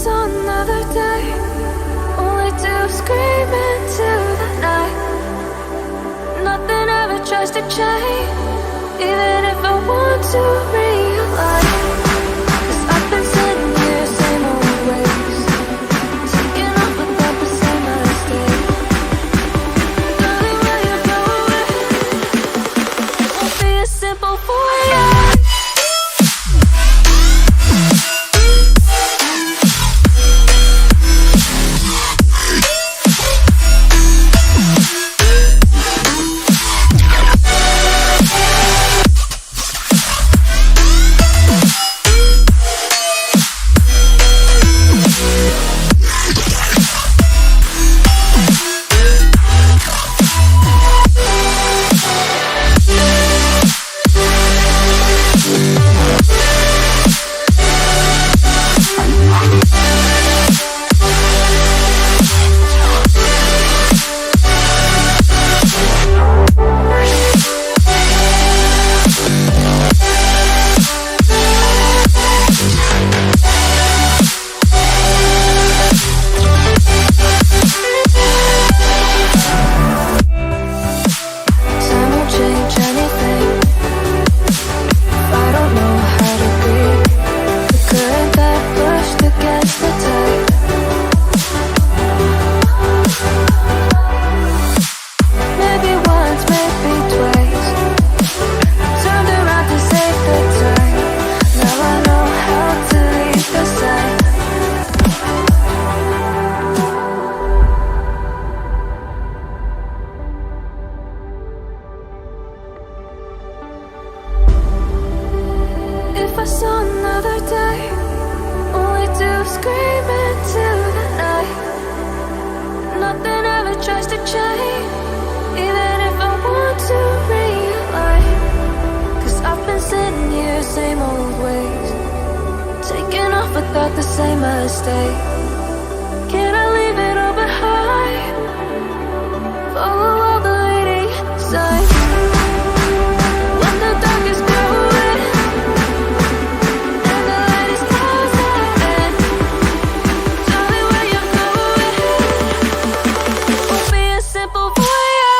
saw another day, only to scream into the night. Nothing ever tries to change, even if I want to realize. 'Cause I've been sitting here, same old ways, taking off without the same mistake. Darling, where you going? It won't be as simple for you. If I saw another day, only to scream into the night. Nothing ever tries to change, even if I want to realize. 'Cause I've been sitting here, same old ways, taking off without the same mistake. Can I leave it all behind? Follow all the leading signs. When the dark is growing and the light is closing, darling, where you going? Won't be as simple for you.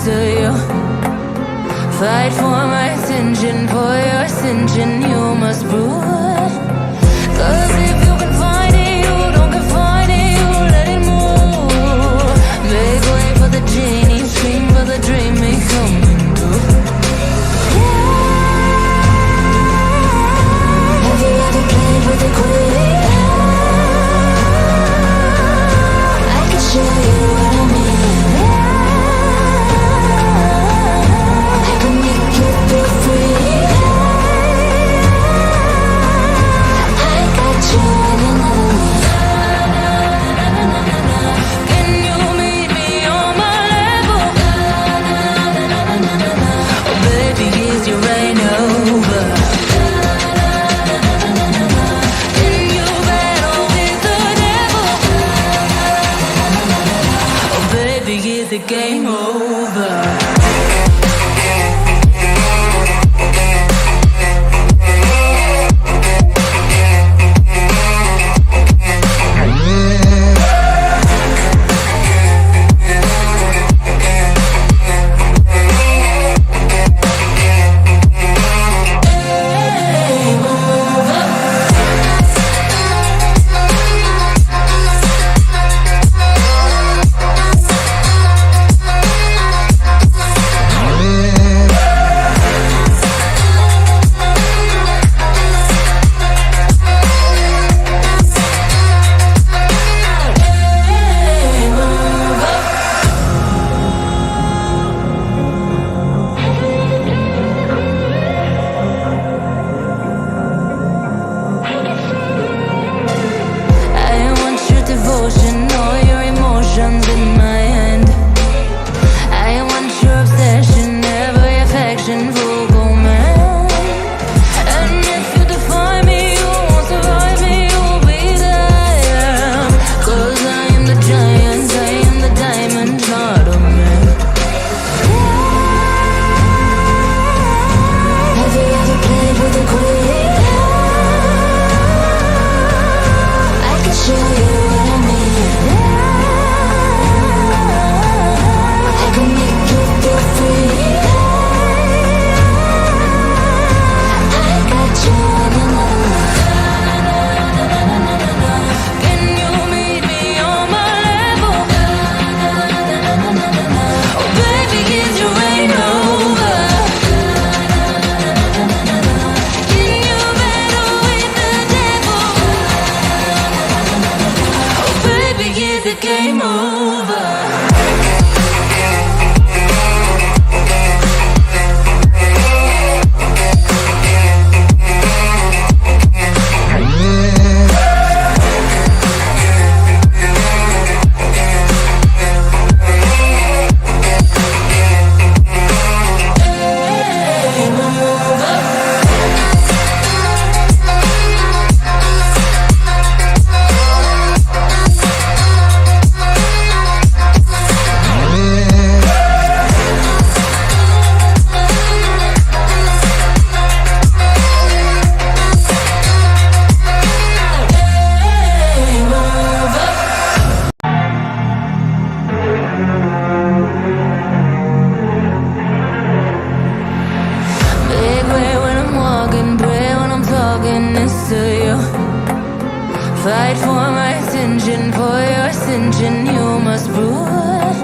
to you. Fight for my attention, for your ascension, you must prove. Cause if you can find it, you don't confine it, you let it move. Make way for the genie, scream for the dream, may come true. Have you ever played with a queen? I can show you what I mean. I can make you feel free. I got you in another way. Can you meet me on my level? Oh baby, is your reign over? Can you battle with the devil? Oh baby, is the game over? Fight for my attention, for your ascension, you must prove.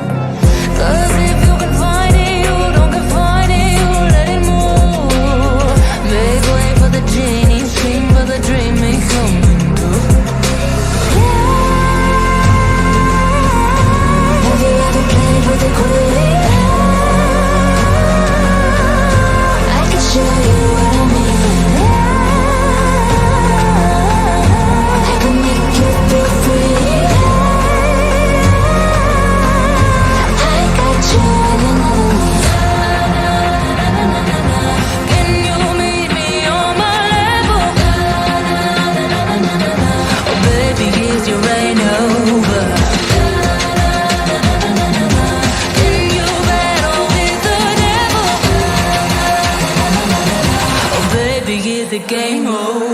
Cause if you can find it, you don't confine it, you let it move. Make way for the genie, scream for the dream, may come true. Have you ever played with a queen? I can show you what I mean. The game over.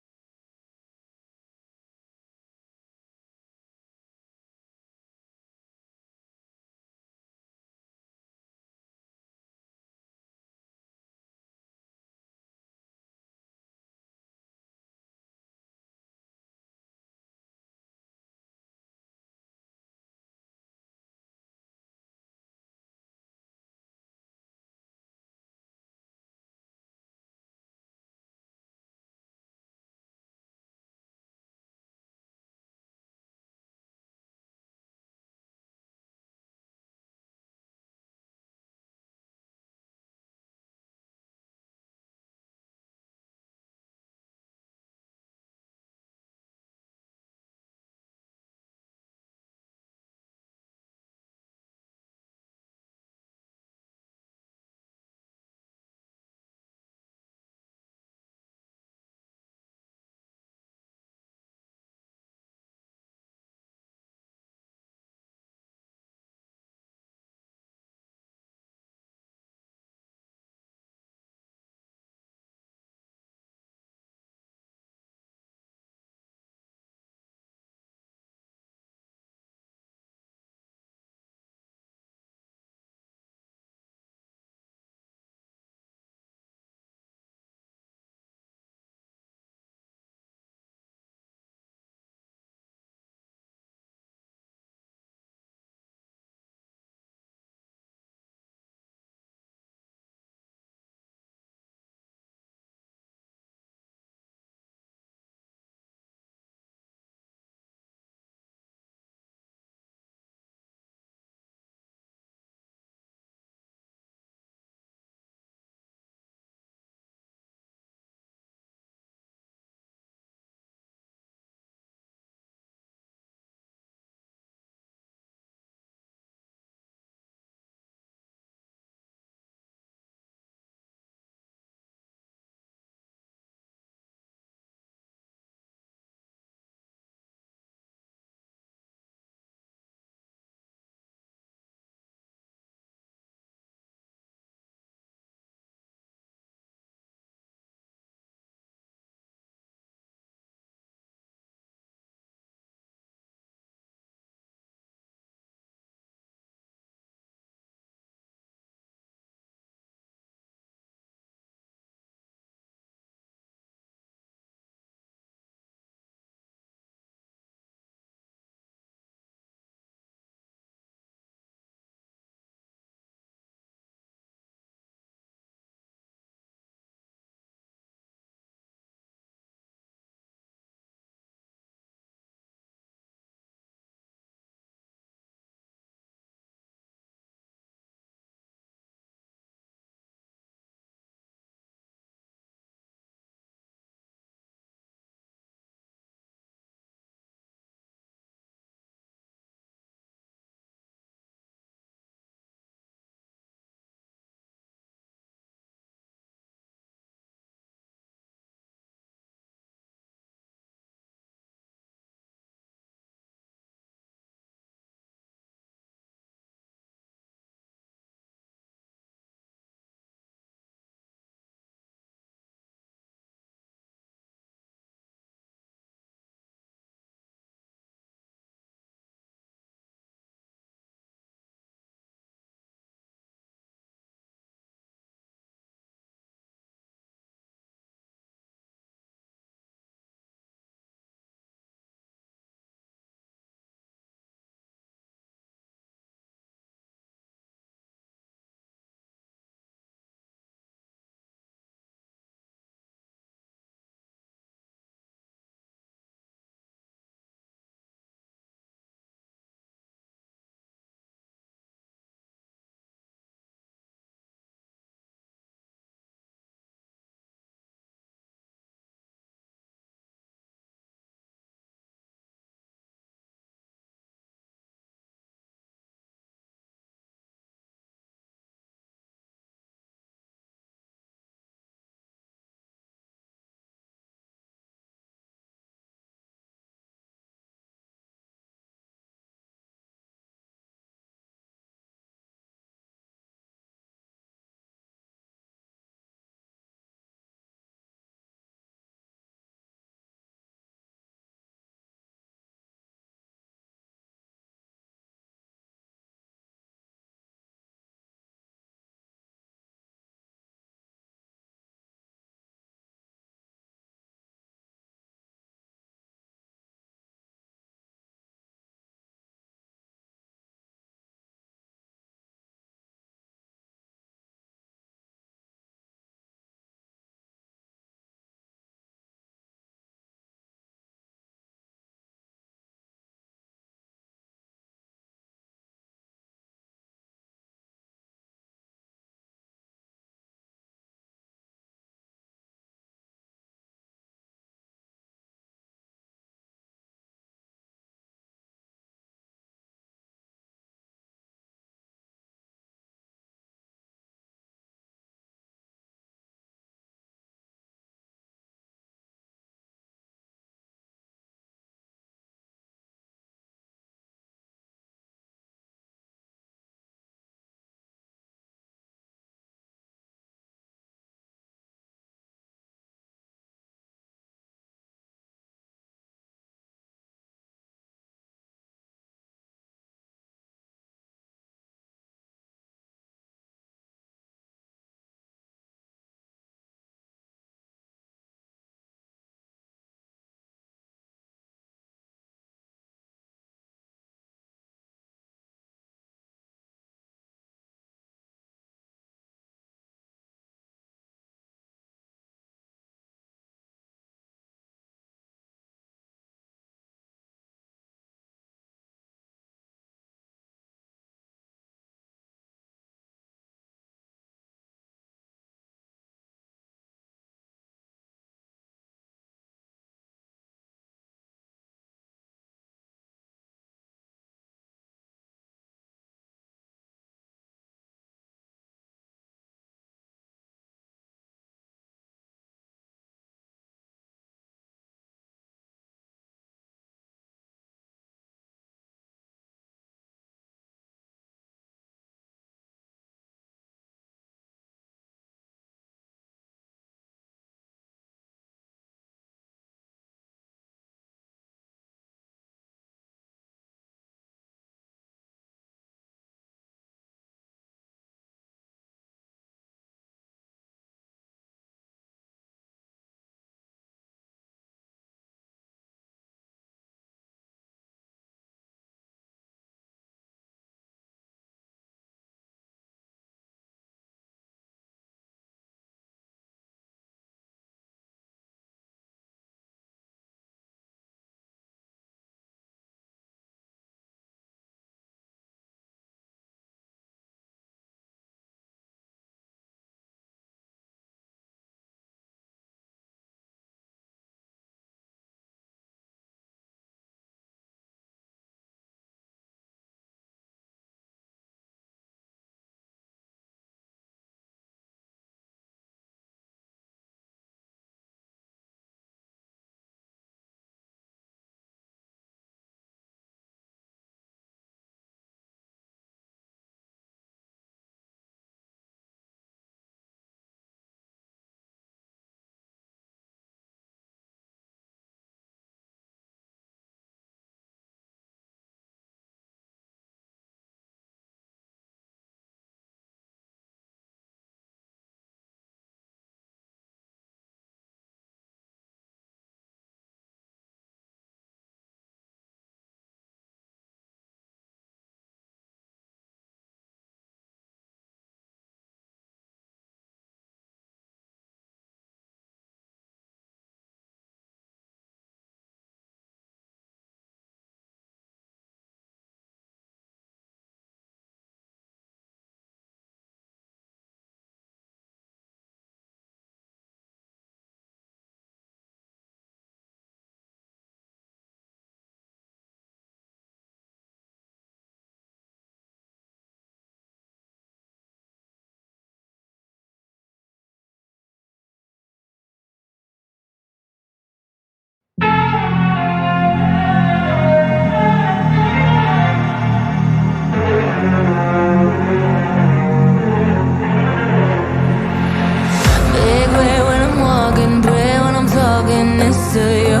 to you.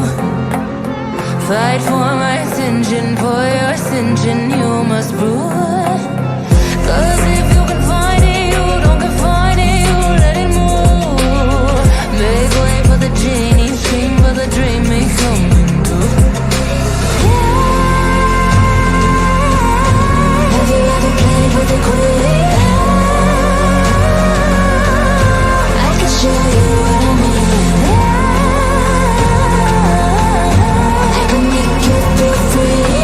Fight for my attention, for your ascension, you must prove. Cause if you can find it, you don't confine it, you let it move. Make way for the genie, scream for the dream may come true. Have you ever played with a queen? I can show you what I mean. I can make you feel free.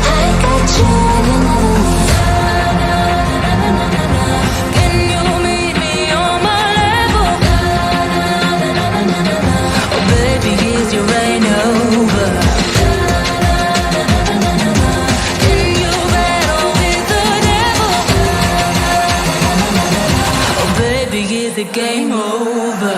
I got you and another me. Can you meet me on my level? Oh baby, is your reign over? Can you battle with the devil? Oh baby, is the game over?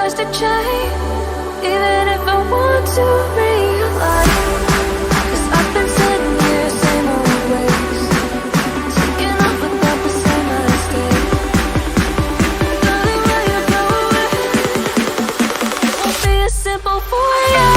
tries to change, even if I want to realize. 'Cause I've been sitting here, same old ways, taking off without the same mistake. Darling, where you going? It won't be as simple for you.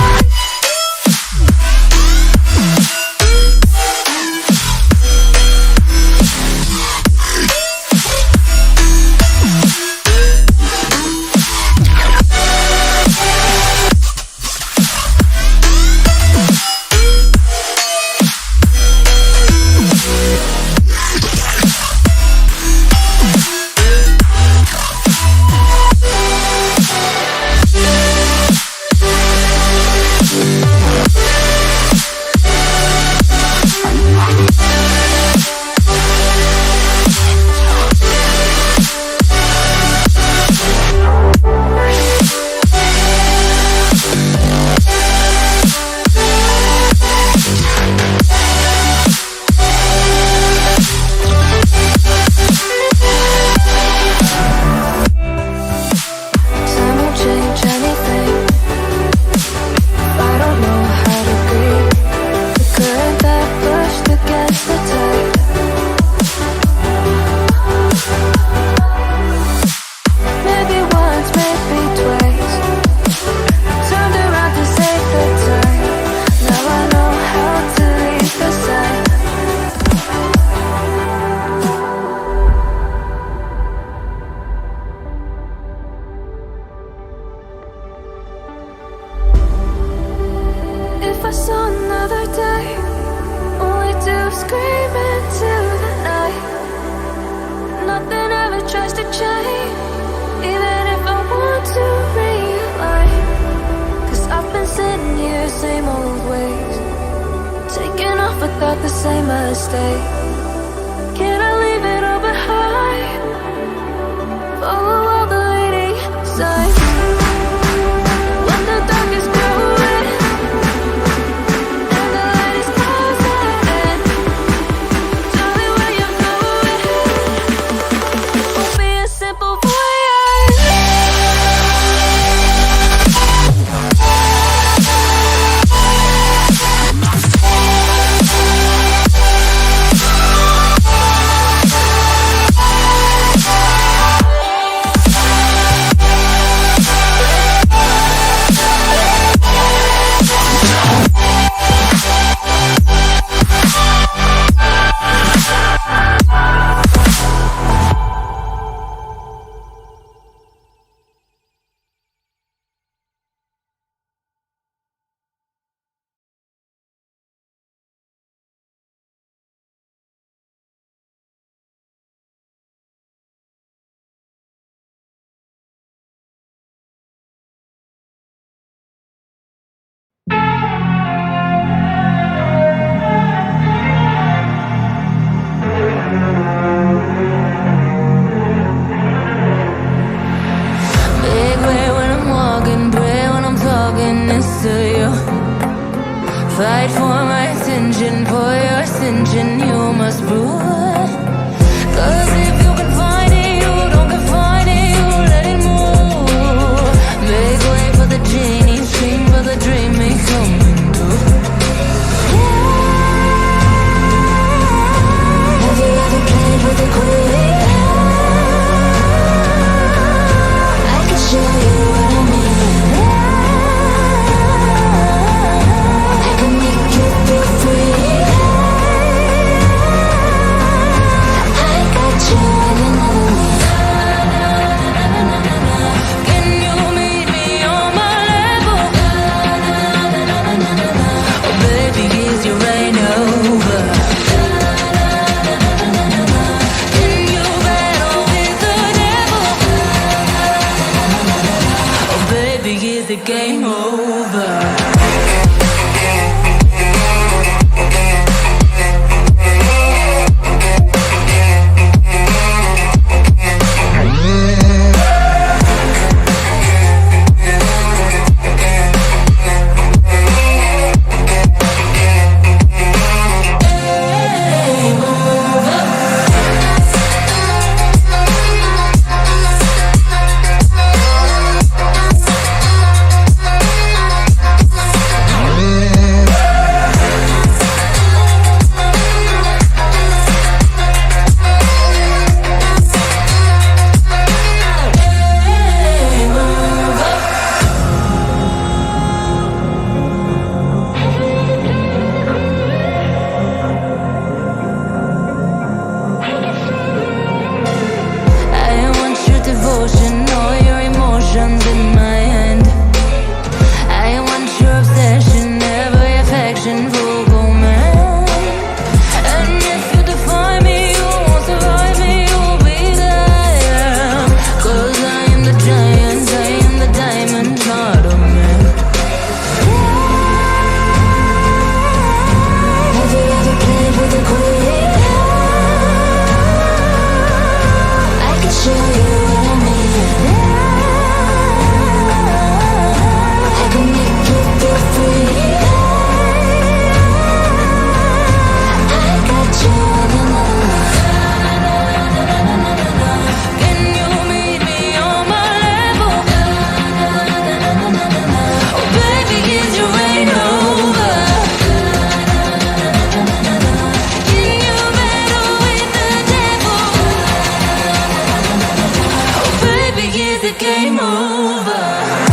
If I saw another day, all we do is scream into the night. Nothing ever tries to change, even if I want to realize. 'Cause I've been sitting here, same old ways, taking off without the same mistake. Can I leave it all behind? Follow all the leading signs. When the dark is growing and the light is closing in, darling, where you going? Won't be a simple voyage. Big way when I'm walking, pray when I'm talking this to you. Fight for my attention, for your ascension, you must prove. 'Cause if you can find it, you don't confine it, you let it move. Make way for the genie, scream for the dream may come true. Have you ever played with a queen? I can show you what I mean. I can make you feel free. the game over.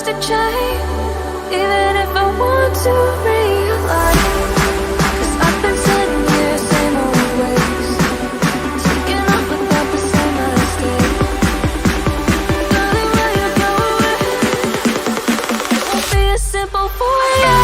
to change, even if I want to realize. 'Cause I've been sitting here, same old ways, taking off without the same mistake. Darling, will you go away? It won't be as simple for you.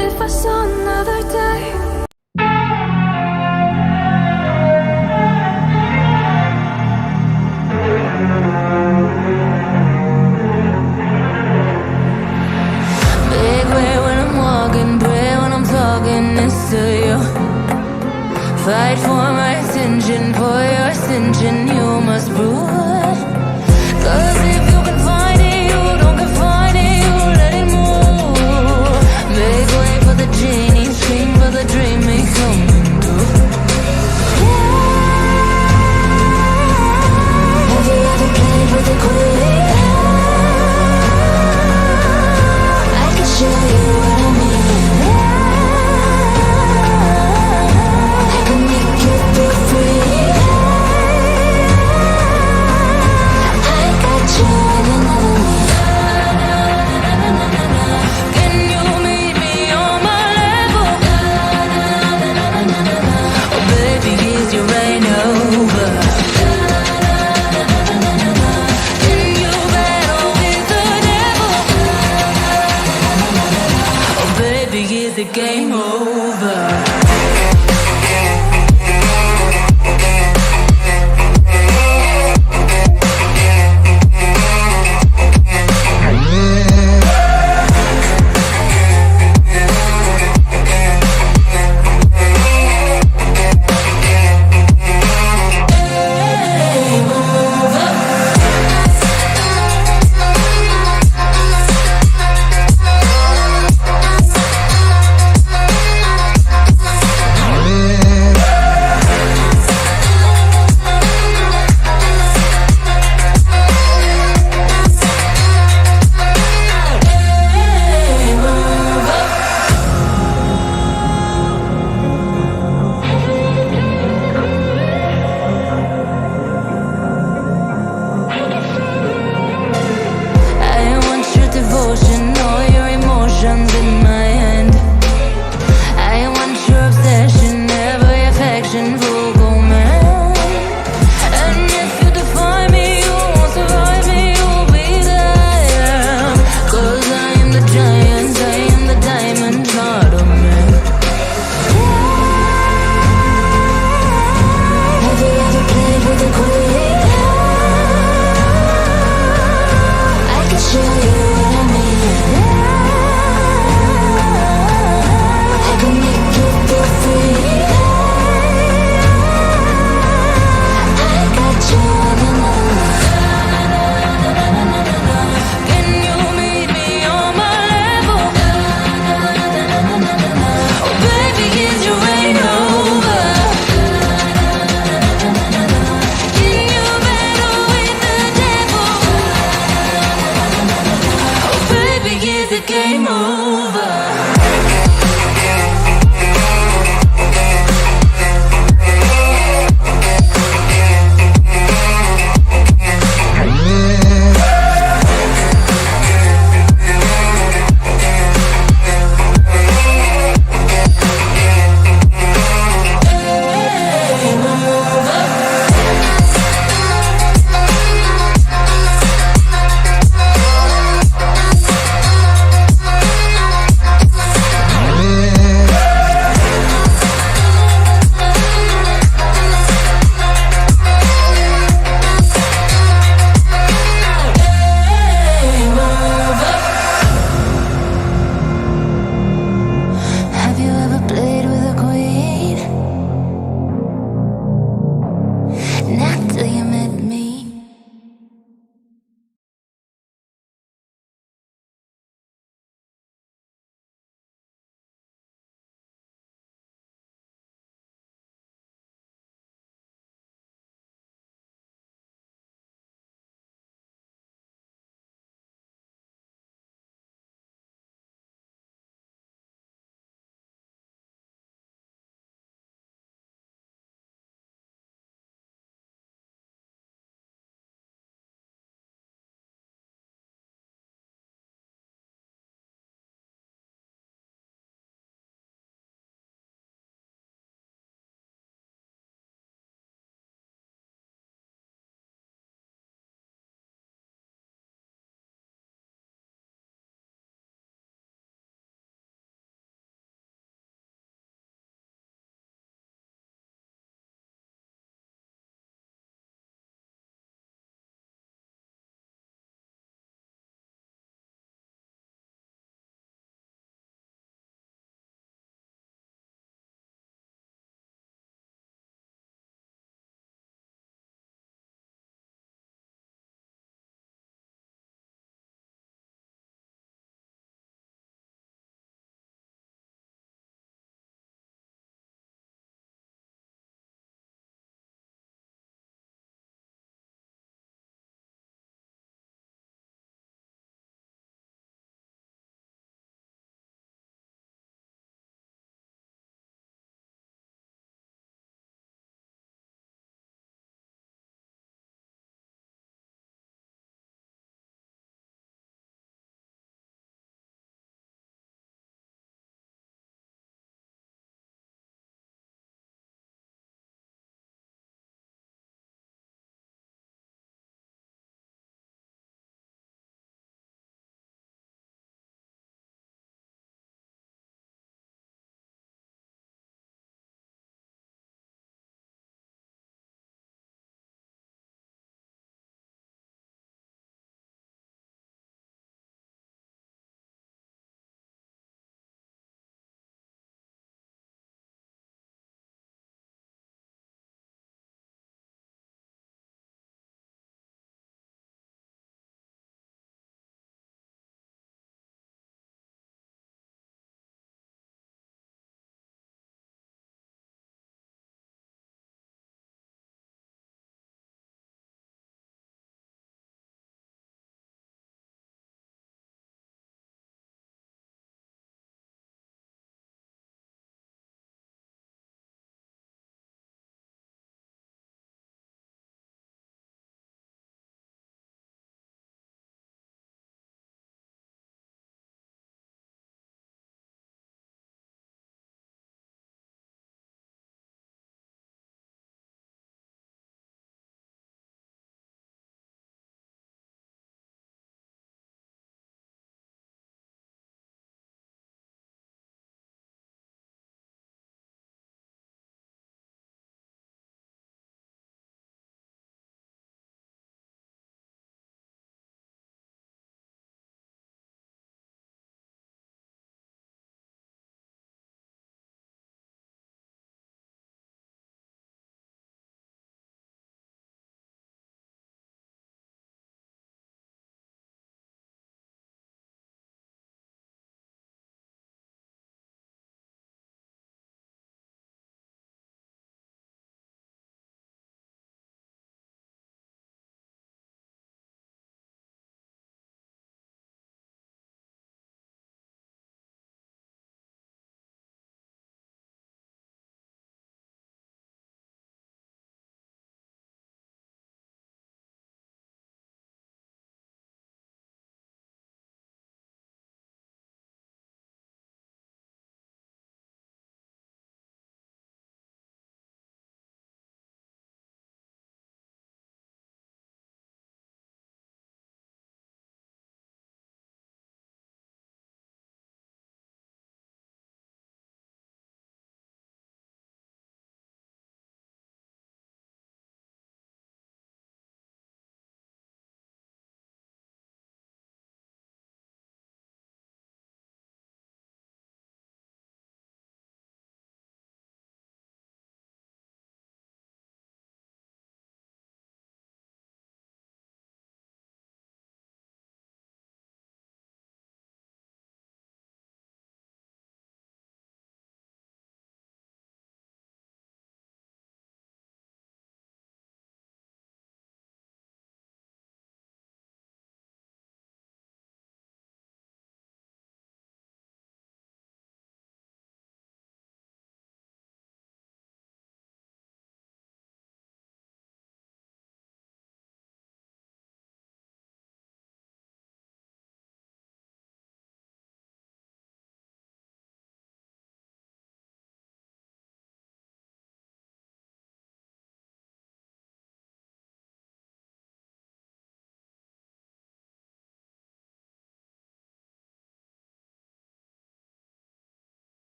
If I saw another day, big way when I'm walking, pray when I'm talking next to you. Fight for my attention, for your ascension, you must prove. 'Cause if you can find it, you don't confine it, you let it move. Make way for the genie, scream for the dream may come true. Have you ever played with a queen? I can show you what I mean. I can make you feel free. I got you in another me. Can you meet me on my level? Oh baby, is your reign over? Can you battle with the devil? Oh baby, is the game over?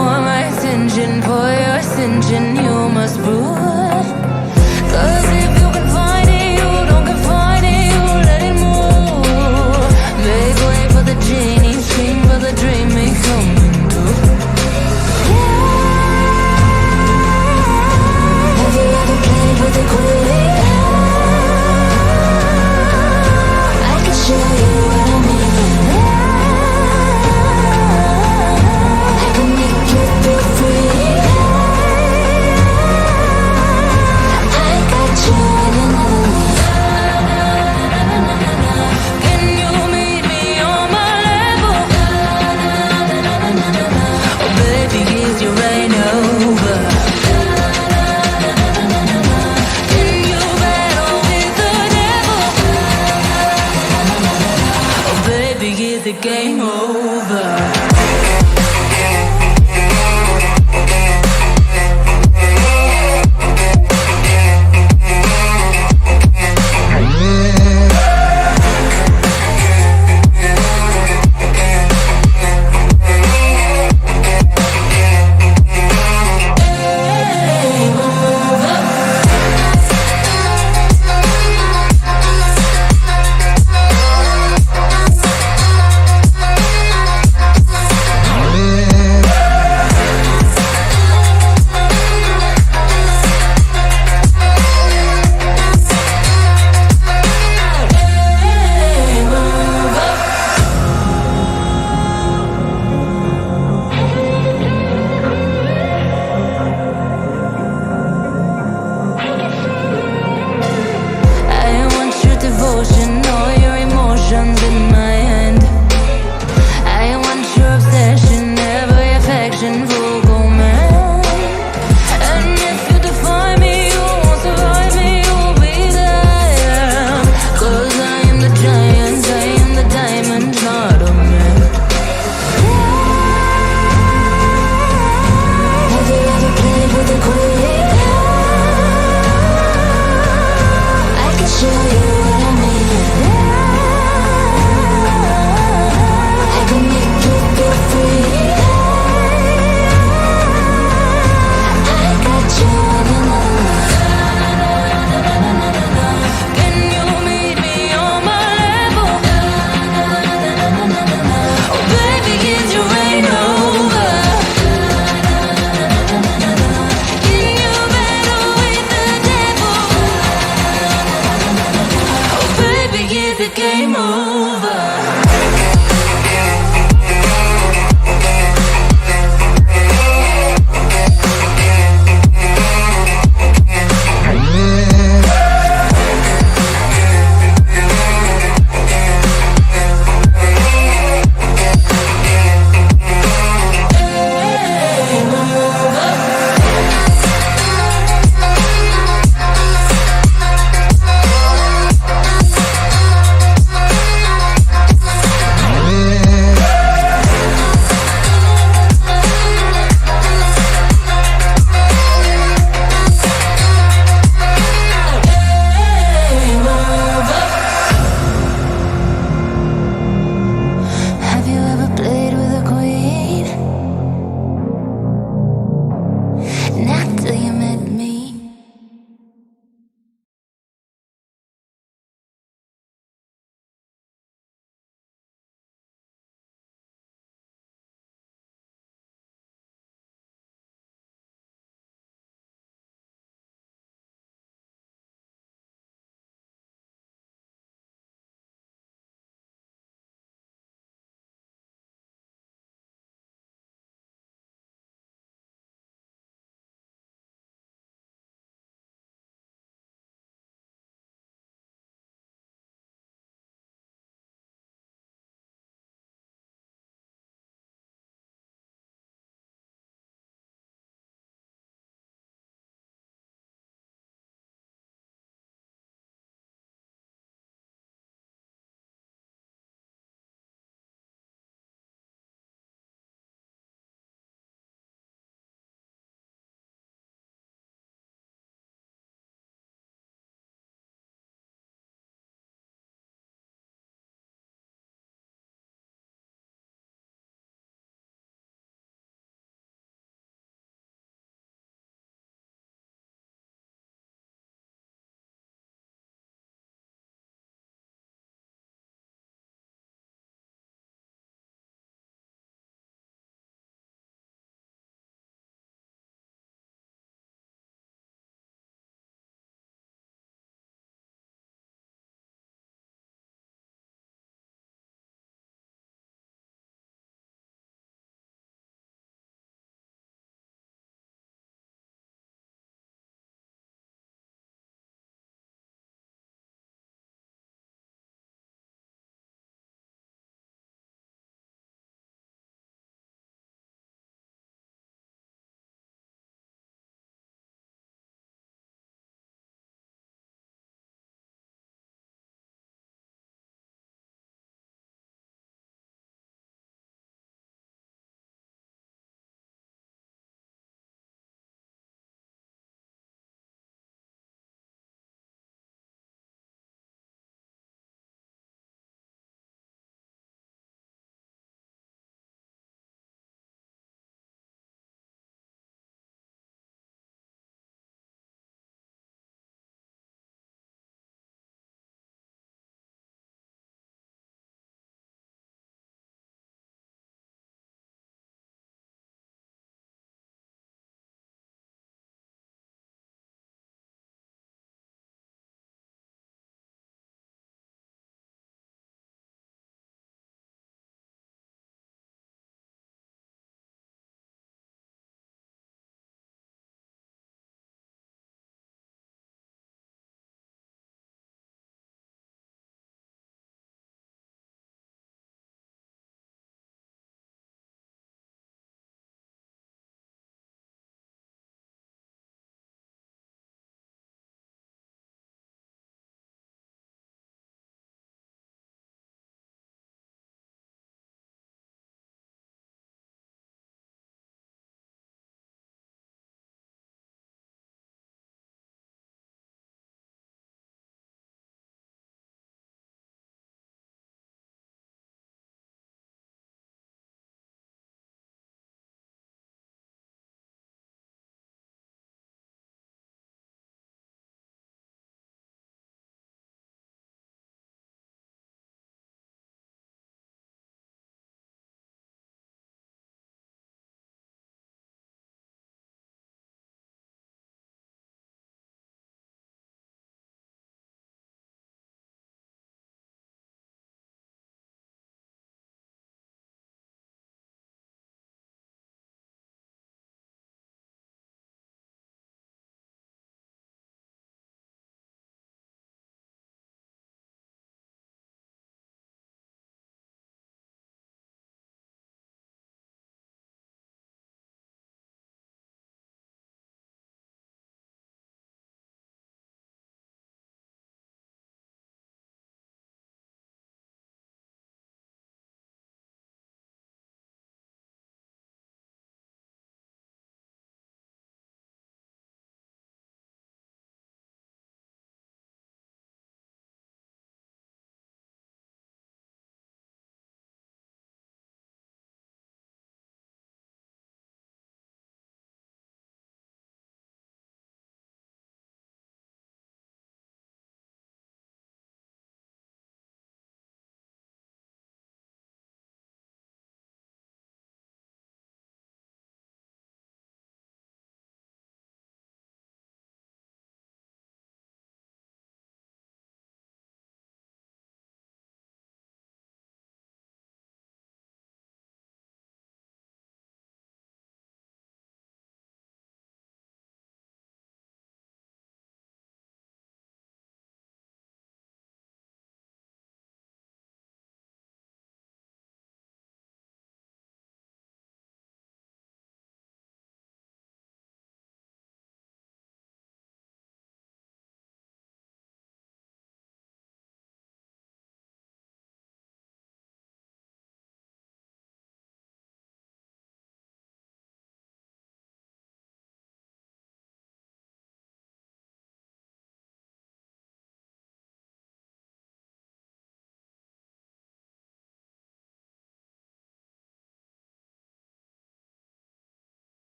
for my attention, for your ascension, you must prove. 'Cause if you can find it, you don't confine it, you let it move. Make way for the genie, scream for the dream, may come true. Have you ever played with the queen? I can show you what I mean. I can make you feel free. I got you in another league. Can you meet me on my left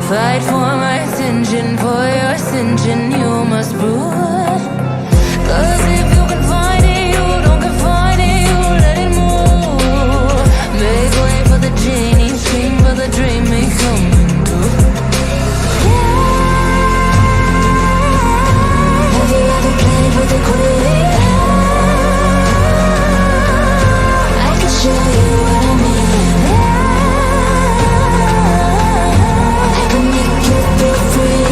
Fight for my attention, for your ascension, you must prove. 'Cause if you can find it, you don't confine it, you let it move. Make way for the genie, scream for the dream, may come true. Have you ever played with a queen? I can show you what I mean. I can make you feel free.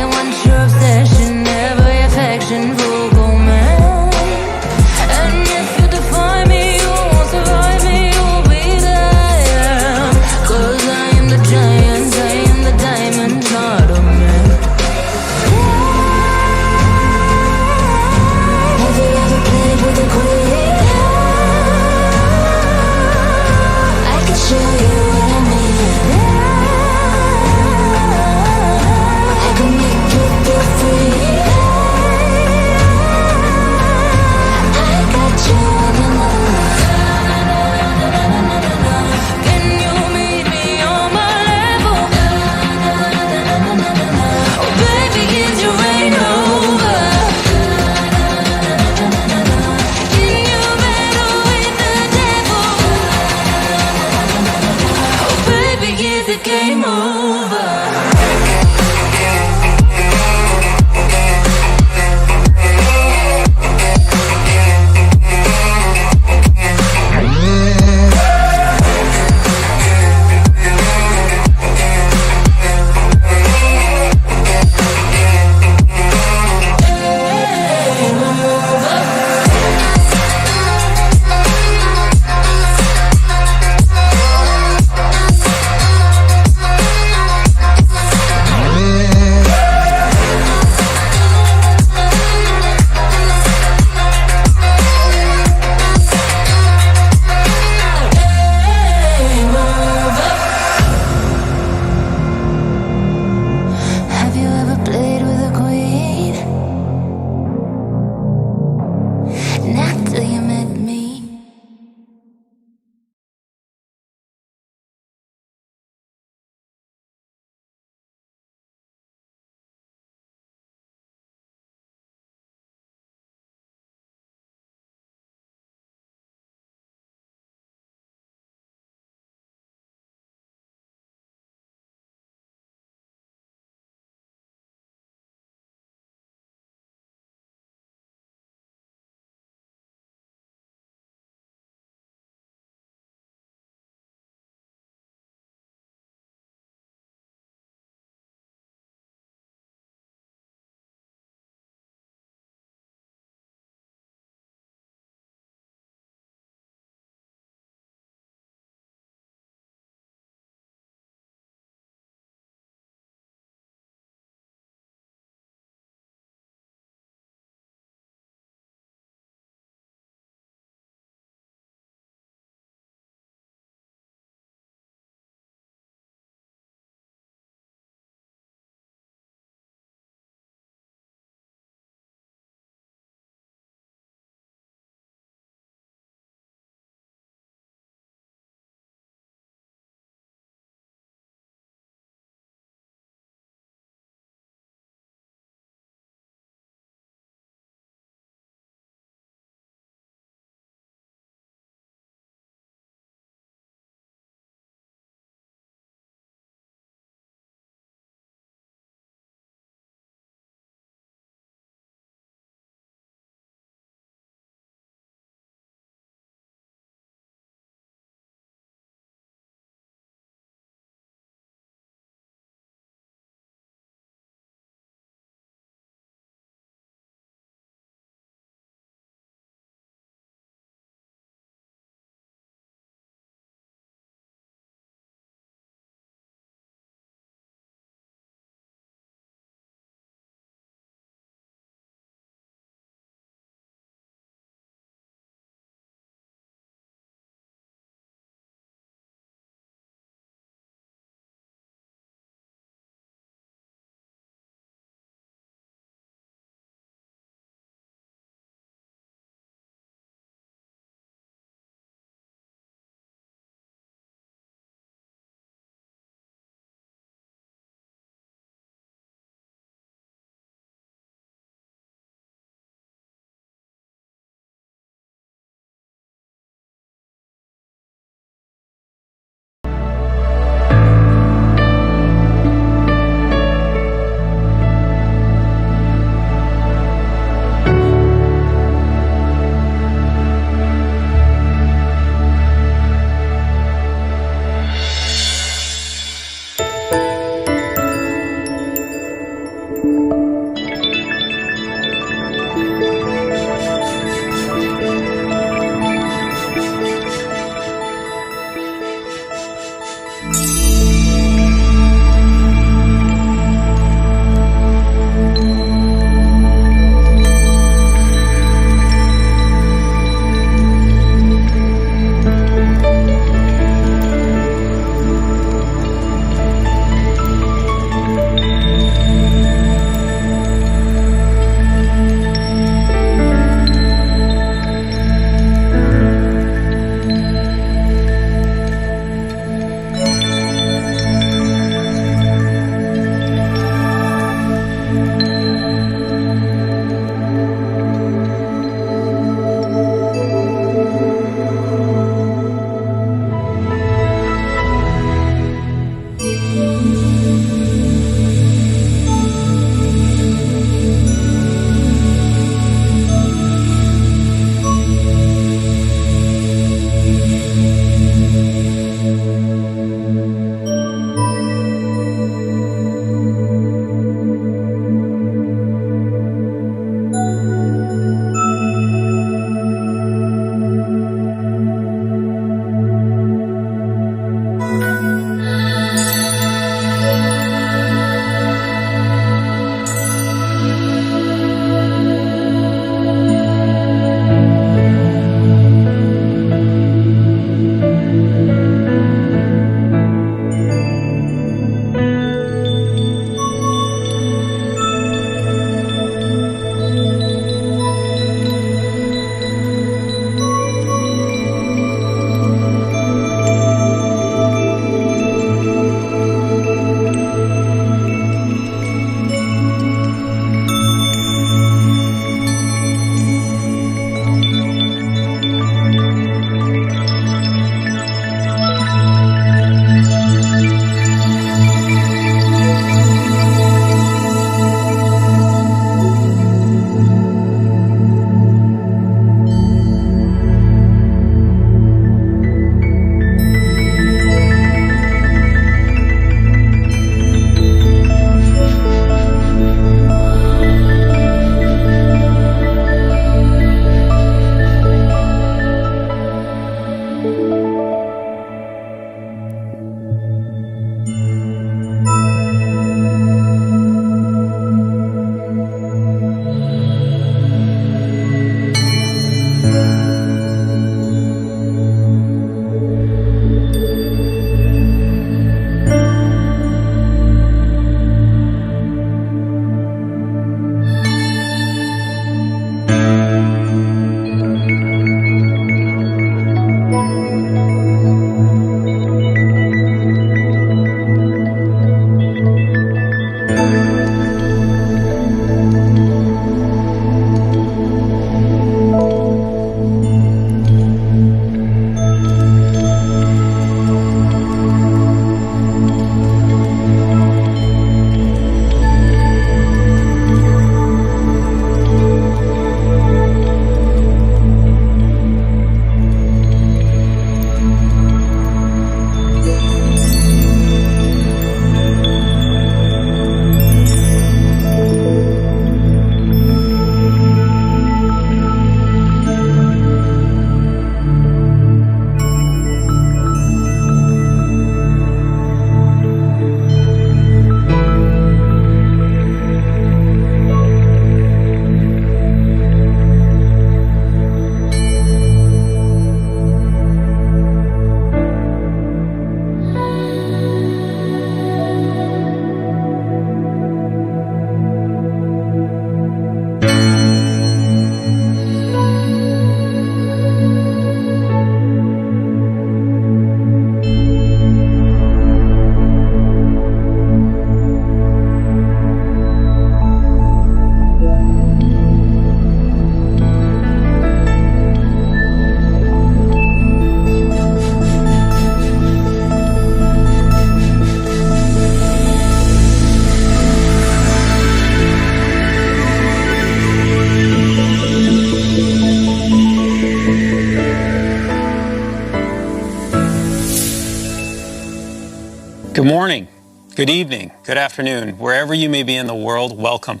Good evening, good afternoon, wherever you may be in the world, welcome.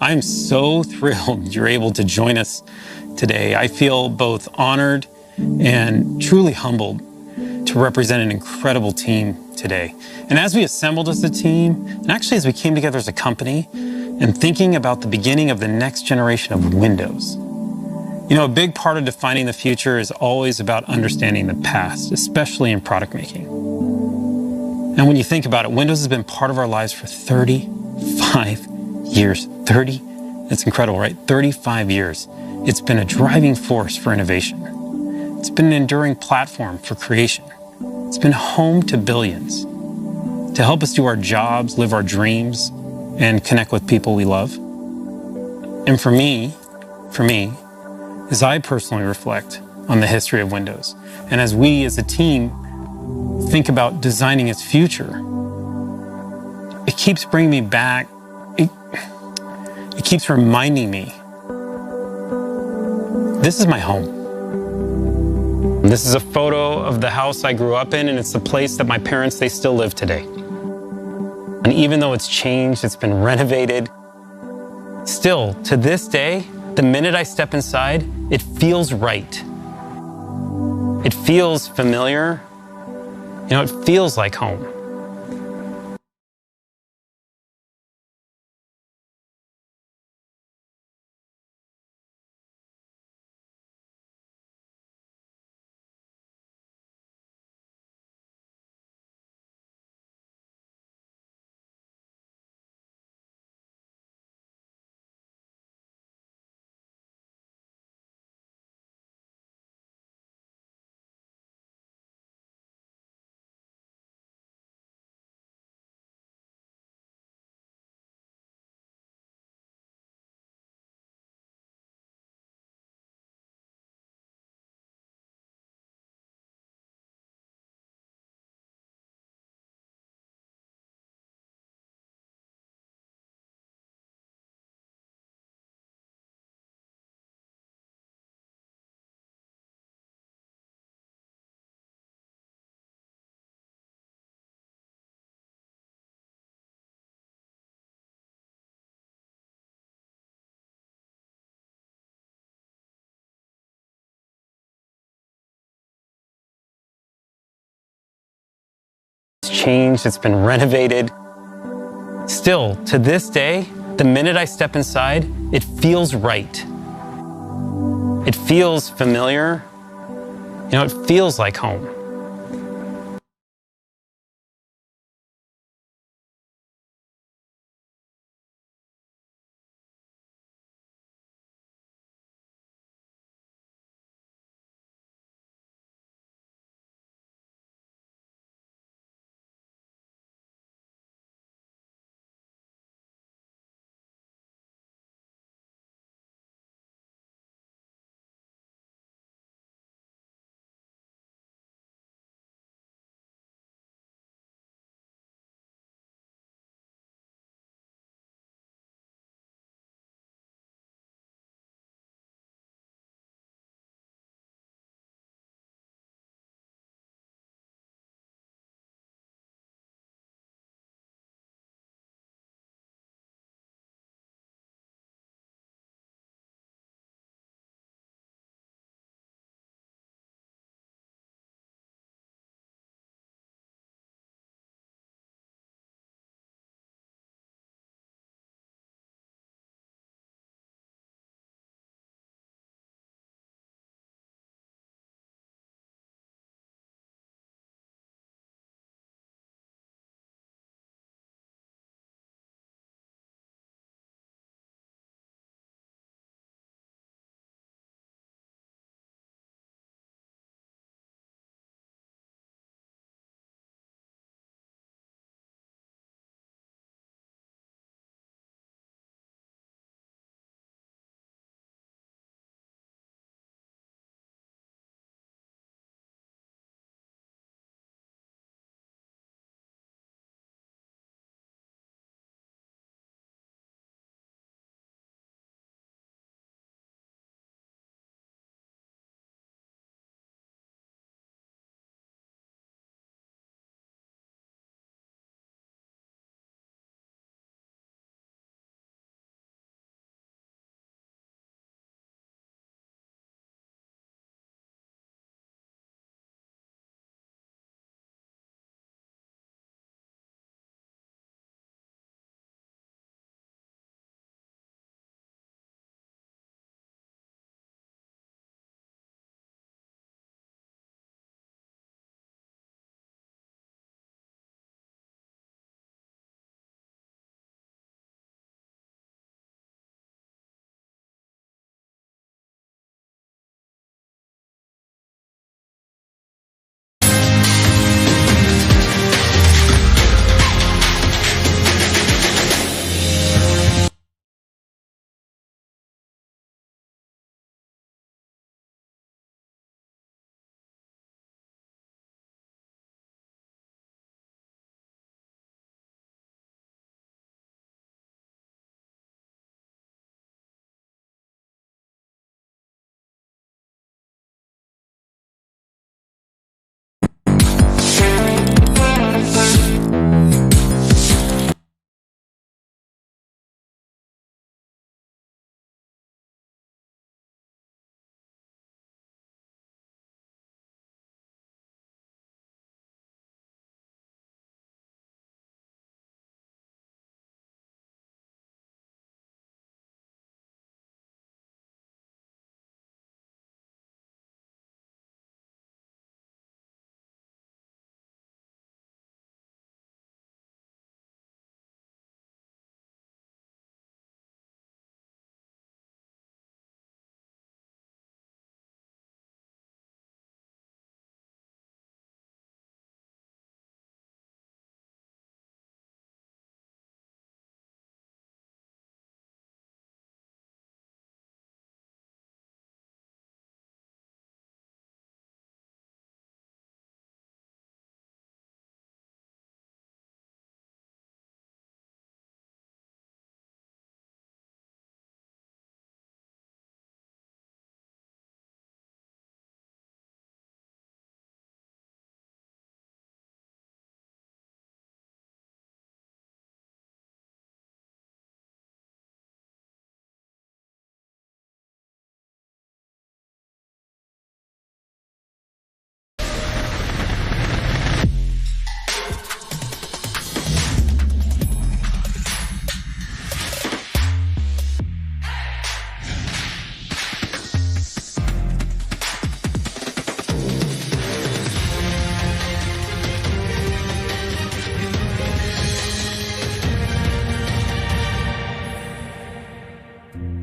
I'm so thrilled you're able to join us today. I feel both honored and truly humbled to represent an incredible team today. And as we assembled as a team, and actually as we came together as a company, and thinking about the beginning of the next generation of Windows. You know, a big part of defining the future is always about understanding the past, especially in product making. And when you think about it, Windows has been part of our lives for 35 years. 30, that's incredible, right? 35 years. It's been a driving force for innovation. It's been an enduring platform for creation. It's been home to billions to help us do our jobs, live our dreams, and connect with people we love. And for me, as I personally reflect on the history of Windows, and as we as a team think about designing its future, it keeps bringing me back. It keeps reminding me, this is my home. This is a photo of the house I grew up in, and it's the place that my parents, they still live today. And even though it's changed, it's been renovated, still, to this day, the minute I step inside, it feels right. It feels familiar. You know, it feels like home. It's changed, it's been renovated. Still, to this day, the minute I step inside, it feels right. It feels familiar. You know, it feels like home.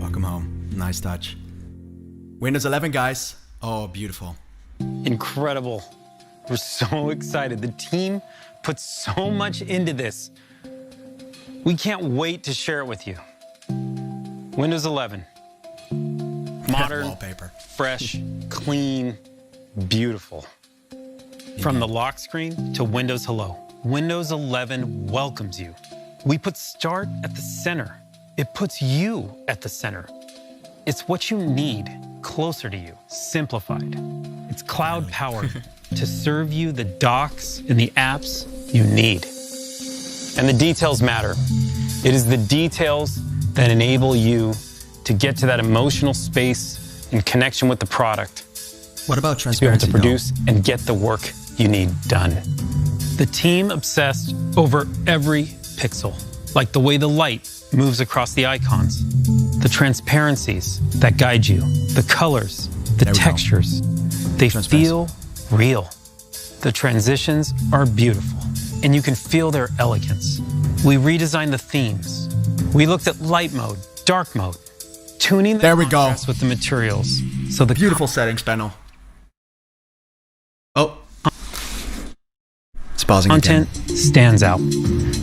Welcome home. Nice touch. Windows 11, guys. Oh, beautiful. Incredible. We're so excited. The team put so much into this. We can't wait to share it with you. Windows 11. Modern, wallpaper. fresh, clean, beautiful. From the lock screen to Windows Hello, Windows 11 welcomes you. We put Start at the center. It puts you at the center. It's what you need closer to you, simplified. It's cloud powered to serve you the docs and the apps you need. And the details matter. It is the details that enable you to get to that emotional space and connection with the product. What about To be able transparency? to produce and get the work you need done. The team obsessed over every pixel, like the way the light moves across the icons, the transparencies that guide you, the colors, the There we go. textures. They Transparency. feel real. The transitions are beautiful, and you can feel their elegance. We redesigned the themes. We looked at light mode, dark mode, tuning the There we go. contrast with the materials. So the Beautiful settings panel. Oh. It's pausing content again. stands out.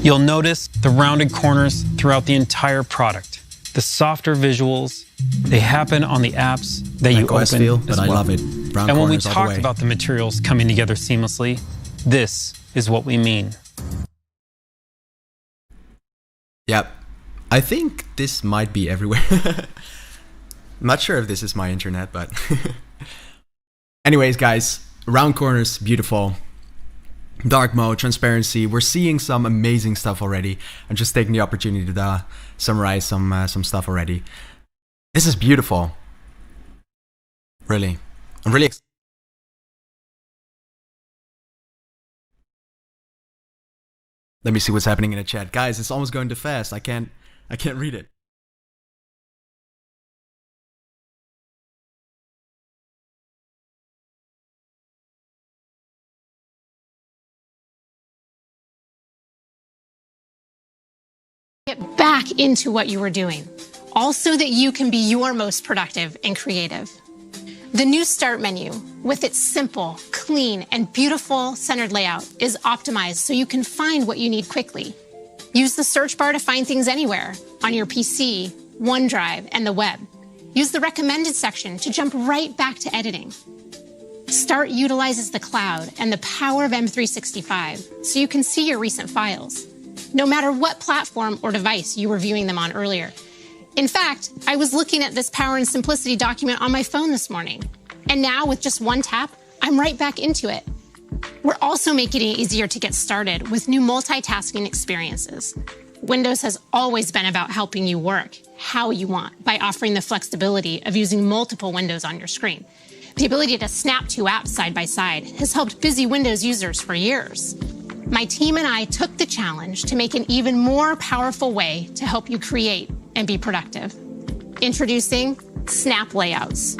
You'll notice the rounded corners throughout the entire product. The softer visuals, they happen on the apps that you OS open feel, as but I well. love it. Round And when we corners all the talked way. about the materials coming together seamlessly, this is what we mean. Yep. I think this might be everywhere. I'm not sure if this is my internet, but anyways, guys, round corners, beautiful. Dark mode, transparency. We're seeing some amazing stuff already. I'm just taking the opportunity to summarize some stuff already. This is beautiful. Really. I'm really excited. Let me see what's happening in the chat. Guys, it's almost going too fast. I can't read it. Get back into what you were doing, all so that you can be your most productive and creative. The new Start menu, with its simple, clean, and beautiful centered layout, is optimized so you can find what you need quickly. Use the search bar to find things anywhere, on your PC, OneDrive, and the web. Use the recommended section to jump right back to editing. Start utilizes the cloud and the power of M365 so you can see your recent files, no matter what platform or device you were viewing them on earlier. In fact, I was looking at this Power and Simplicity document on my phone this morning, and now with just one tap, I'm right back into it. We're also making it easier to get started with new multitasking experiences. Windows has always been about helping you work how you want by offering the flexibility of using multiple windows on your screen. The ability to snap two apps side by side has helped busy Windows users for years. My team and I took the challenge to make an even more powerful way to help you create and be productive. Introducing Snap Layouts.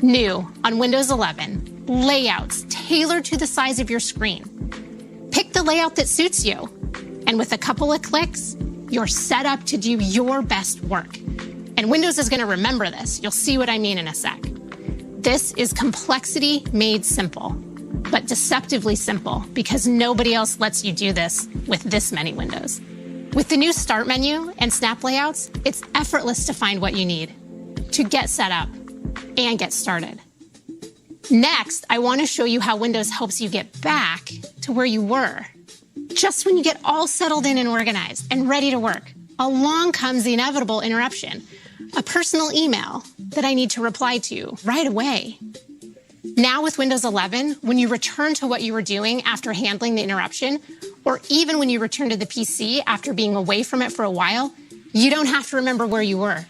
New on Windows 11, layouts tailored to the size of your screen. Pick the layout that suits you, and with a couple of clicks, you're set up to do your best work. And Windows is going to remember this. You'll see what I mean in a sec. This is complexity made simple, but deceptively simple because nobody else lets you do this with this many windows. With the new Start menu and Snap Layouts, it's effortless to find what you need to get set up and get started. Next, I want to show you how Windows helps you get back to where you were. Just when you get all settled in and organized and ready to work, along comes the inevitable interruption, a personal email that I need to reply to right away. Now with Windows 11, when you return to what you were doing after handling the interruption, or even when you return to the PC after being away from it for a while, you don't have to remember where you were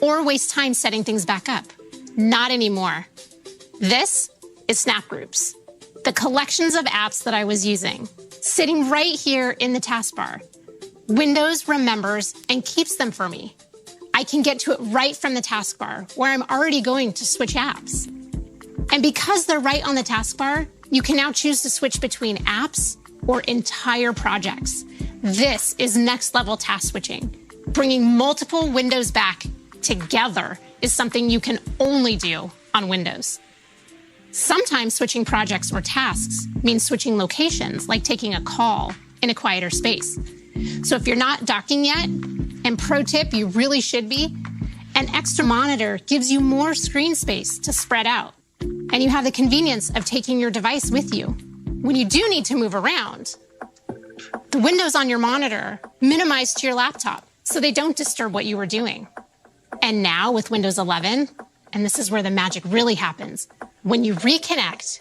or waste time setting things back up. Not anymore. This is Snap Groups, the collections of apps that I was using, sitting right here in the taskbar. Windows remembers and keeps them for me. I can get to it right from the taskbar where I'm already going to switch apps. And because they're right on the taskbar, you can now choose to switch between apps or entire projects. This is next level task switching, bringing multiple windows back together is something you can only do on Windows. Sometimes switching projects or tasks means switching locations, like taking a call in a quieter space. So if you're not docking yet, and pro tip, you really should be, an extra monitor gives you more screen space to spread out. And you have the convenience of taking your device with you. When you do need to move around, the windows on your monitor minimize to your laptop so they don't disturb what you were doing. And now with Windows 11, and this is where the magic really happens, when you reconnect,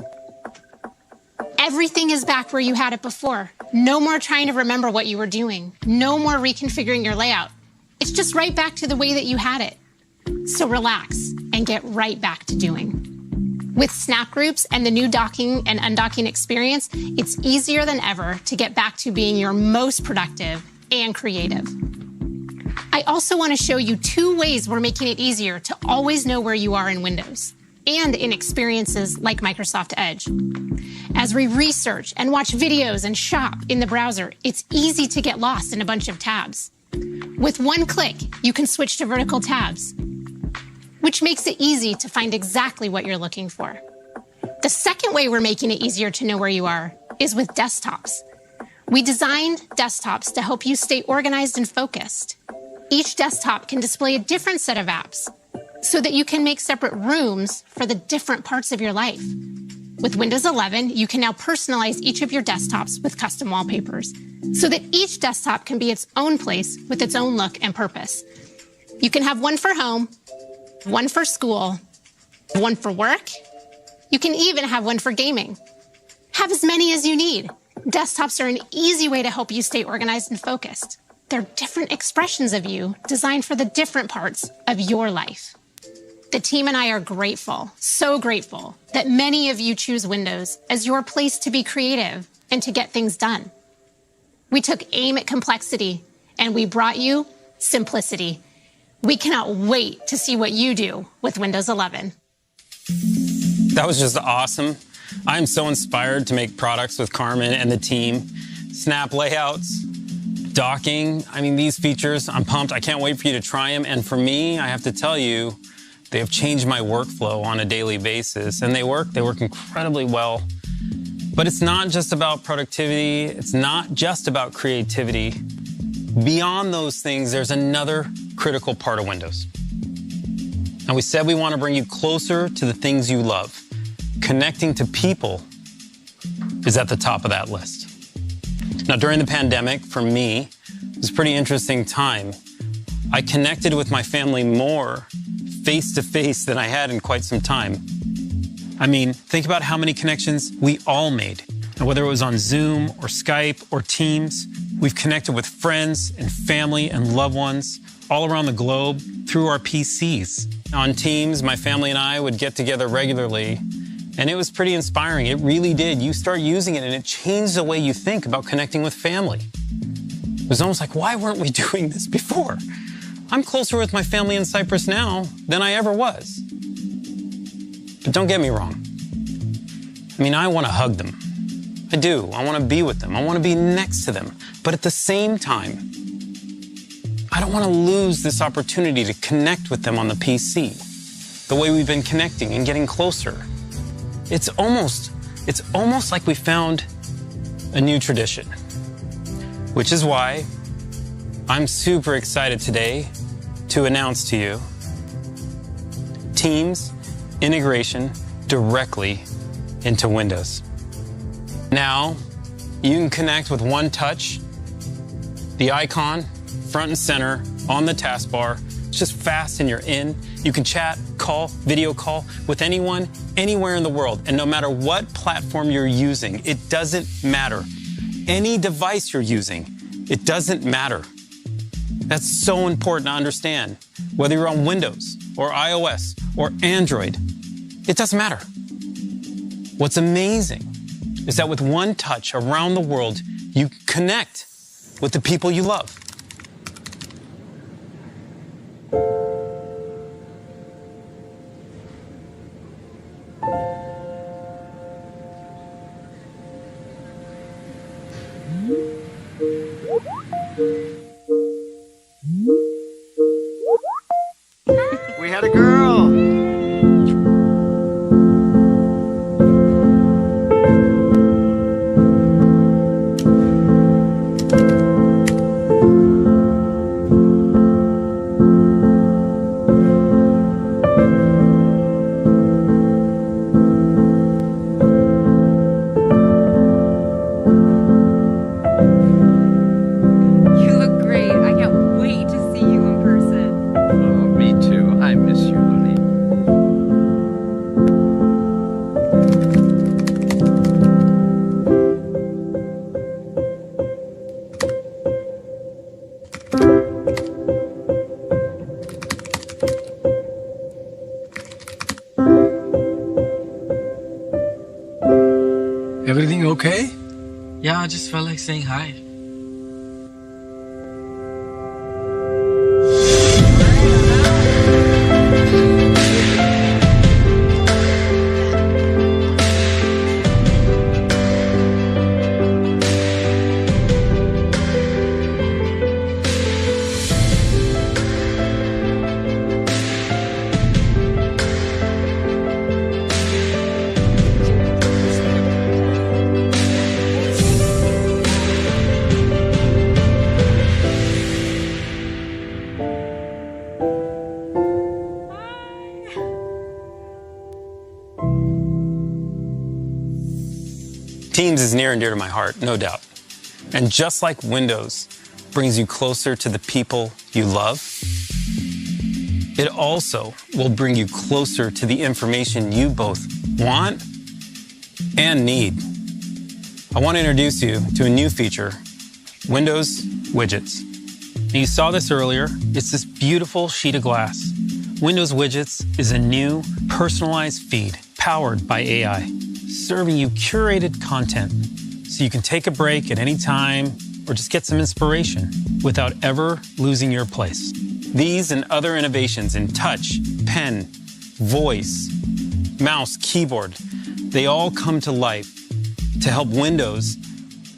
everything is back where you had it before. No more trying to remember what you were doing. No more reconfiguring your layout. It's just right back to the way that you had it. So relax and get right back to doing. With snap groups and the new docking and undocking experience, it's easier than ever to get back to being your most productive and creative. I also want to show you 2 ways we're making it easier to always know where you are in Windows and in experiences like Microsoft Edge. As we research and watch videos and shop in the browser, it's easy to get lost in a bunch of tabs. With one click, you can switch to vertical tabs, which makes it easy to find exactly what you're looking for. The second way we're making it easier to know where you are is with desktops. We designed desktops to help you stay organized and focused. Each desktop can display a different set of apps so that you can make separate rooms for the different parts of your life. With Windows 11, you can now personalize each of your desktops with custom wallpapers so that each desktop can be its own place with its own look and purpose. You can have one for home, one for school, one for work. You can even have one for gaming. Have as many as you need. Desktops are an easy way to help you stay organized and focused. They're different expressions of you designed for the different parts of your life. The team and I are grateful, so grateful, that many of you choose Windows as your place to be creative and to get things done. We took aim at complexity and we brought you simplicity. We cannot wait to see what you do with Windows 11. That was just awesome. I'm so inspired to make products with Carmen and the team. Snap layouts, docking. I mean, these features, I'm pumped. I can't wait for you to try them. And for me, I have to tell you, they have changed my workflow on a daily basis. And they work incredibly well. But it's not just about productivity. It's not just about creativity. Beyond those things, there's another critical part of Windows. And we said we want to bring you closer to the things you love. Connecting to people is at the top of that list. Now, during the pandemic, for me, it was a pretty interesting time. I connected with my family more face-to-face than I had in quite some time. I mean, think about how many connections we all made. And whether it was on Zoom or Skype or Teams, we've connected with friends and family and loved ones all around the globe through our PCs. On Teams, my family and I would get together regularly, and it was pretty inspiring. It really did. You start using it, and it changed the way you think about connecting with family. It was almost like, why weren't we doing this before? I'm closer with my family in Cyprus now than I ever was. But don't get me wrong. I mean, I want to hug them. I do. I want to be with them. I want to be next to them. But at the same time, I don't want to lose this opportunity to connect with them on the PC, the way we've been connecting and getting closer. It's almost like we found a new tradition, which is why I'm super excited today to announce to you Teams integration directly into Windows. Now, you can connect with one touch, the icon, front and center, on the taskbar. It's just fast and you're in. You can chat, call, video call with anyone, anywhere in the world. And no matter what platform you're using, it doesn't matter. Any device you're using, it doesn't matter. That's so important to understand. Whether you're on Windows or iOS or Android, it doesn't matter. What's amazing is that with one touch around the world, you connect with the people you love. Atta girl. You look great. I can't wait to see you in person. Oh, me too. I miss you, honey. Everything okay? Yeah, I just felt like saying hi. Teams is near and dear to my heart, no doubt. And just like Windows brings you closer to the people you love, it also will bring you closer to the information you both want and need. I want to introduce you to a new feature, Windows Widgets. And you saw this earlier. It's this beautiful sheet of glass. Windows Widgets is a new personalized feed powered by AI, serving you curated content so you can take a break at any time or just get some inspiration without ever losing your place. These and other innovations in touch, pen, voice, mouse, keyboard, they all come to life to help Windows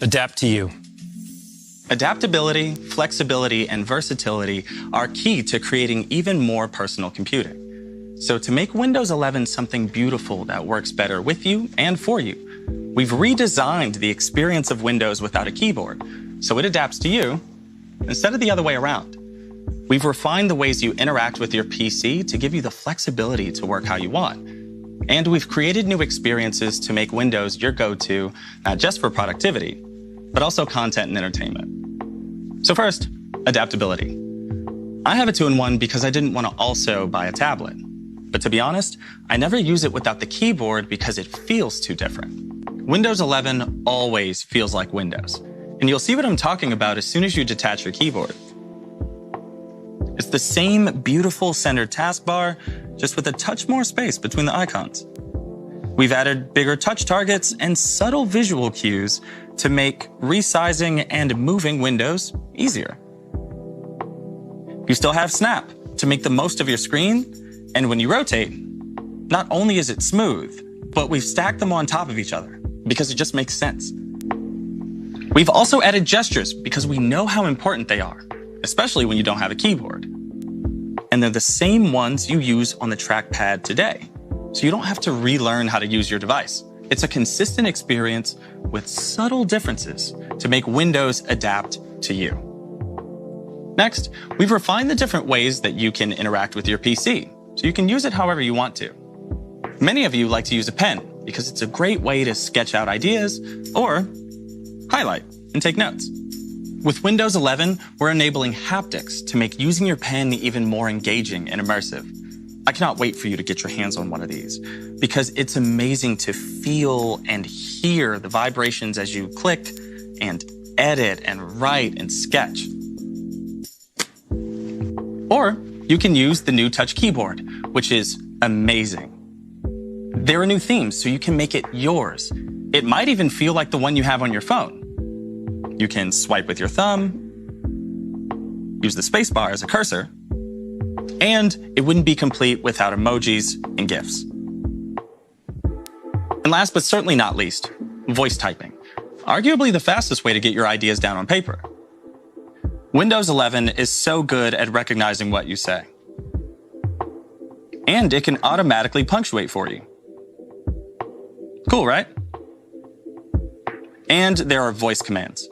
adapt to you. Adaptability, flexibility, and versatility are key to creating even more personal computing. So to make Windows 11 something beautiful that works better with you and for you, we've redesigned the experience of Windows without a keyboard, so it adapts to you instead of the other way around. We've refined the ways you interact with your PC to give you the flexibility to work how you want. And we've created new experiences to make Windows your go-to, not just for productivity, but also content and entertainment. So first, adaptability. I have a 2-in-1 because I didn't want to also buy a tablet. But to be honest, I never use it without the keyboard because it feels too different. Windows 11 always feels like Windows. And you'll see what I'm talking about as soon as you detach your keyboard. It's the same beautiful centered taskbar, just with a touch more space between the icons. We've added bigger touch targets and subtle visual cues to make resizing and moving windows easier. You still have Snap to make the most of your screen, and when you rotate, not only is it smooth, but we've stacked them on top of each other because it just makes sense. We've also added gestures because we know how important they are, especially when you don't have a keyboard. And they're the same ones you use on the trackpad today, so you don't have to relearn how to use your device. It's a consistent experience with subtle differences to make Windows adapt to you. Next, we've refined the different ways that you can interact with your PC, so you can use it however you want to. Many of you like to use a pen because it's a great way to sketch out ideas or highlight and take notes. With Windows 11, we're enabling haptics to make using your pen even more engaging and immersive. I cannot wait for you to get your hands on one of these because it's amazing to feel and hear the vibrations as you click and edit and write and sketch. Or you can use the new touch keyboard, which is amazing. There are new themes, so you can make it yours. It might even feel like the one you have on your phone. You can swipe with your thumb, use the spacebar as a cursor, and it wouldn't be complete without emojis and GIFs. And last but certainly not least, voice typing. Arguably the fastest way to get your ideas down on paper. Windows 11 is so good at recognizing what you say. And it can automatically punctuate for you. Cool, right? And there are voice commands.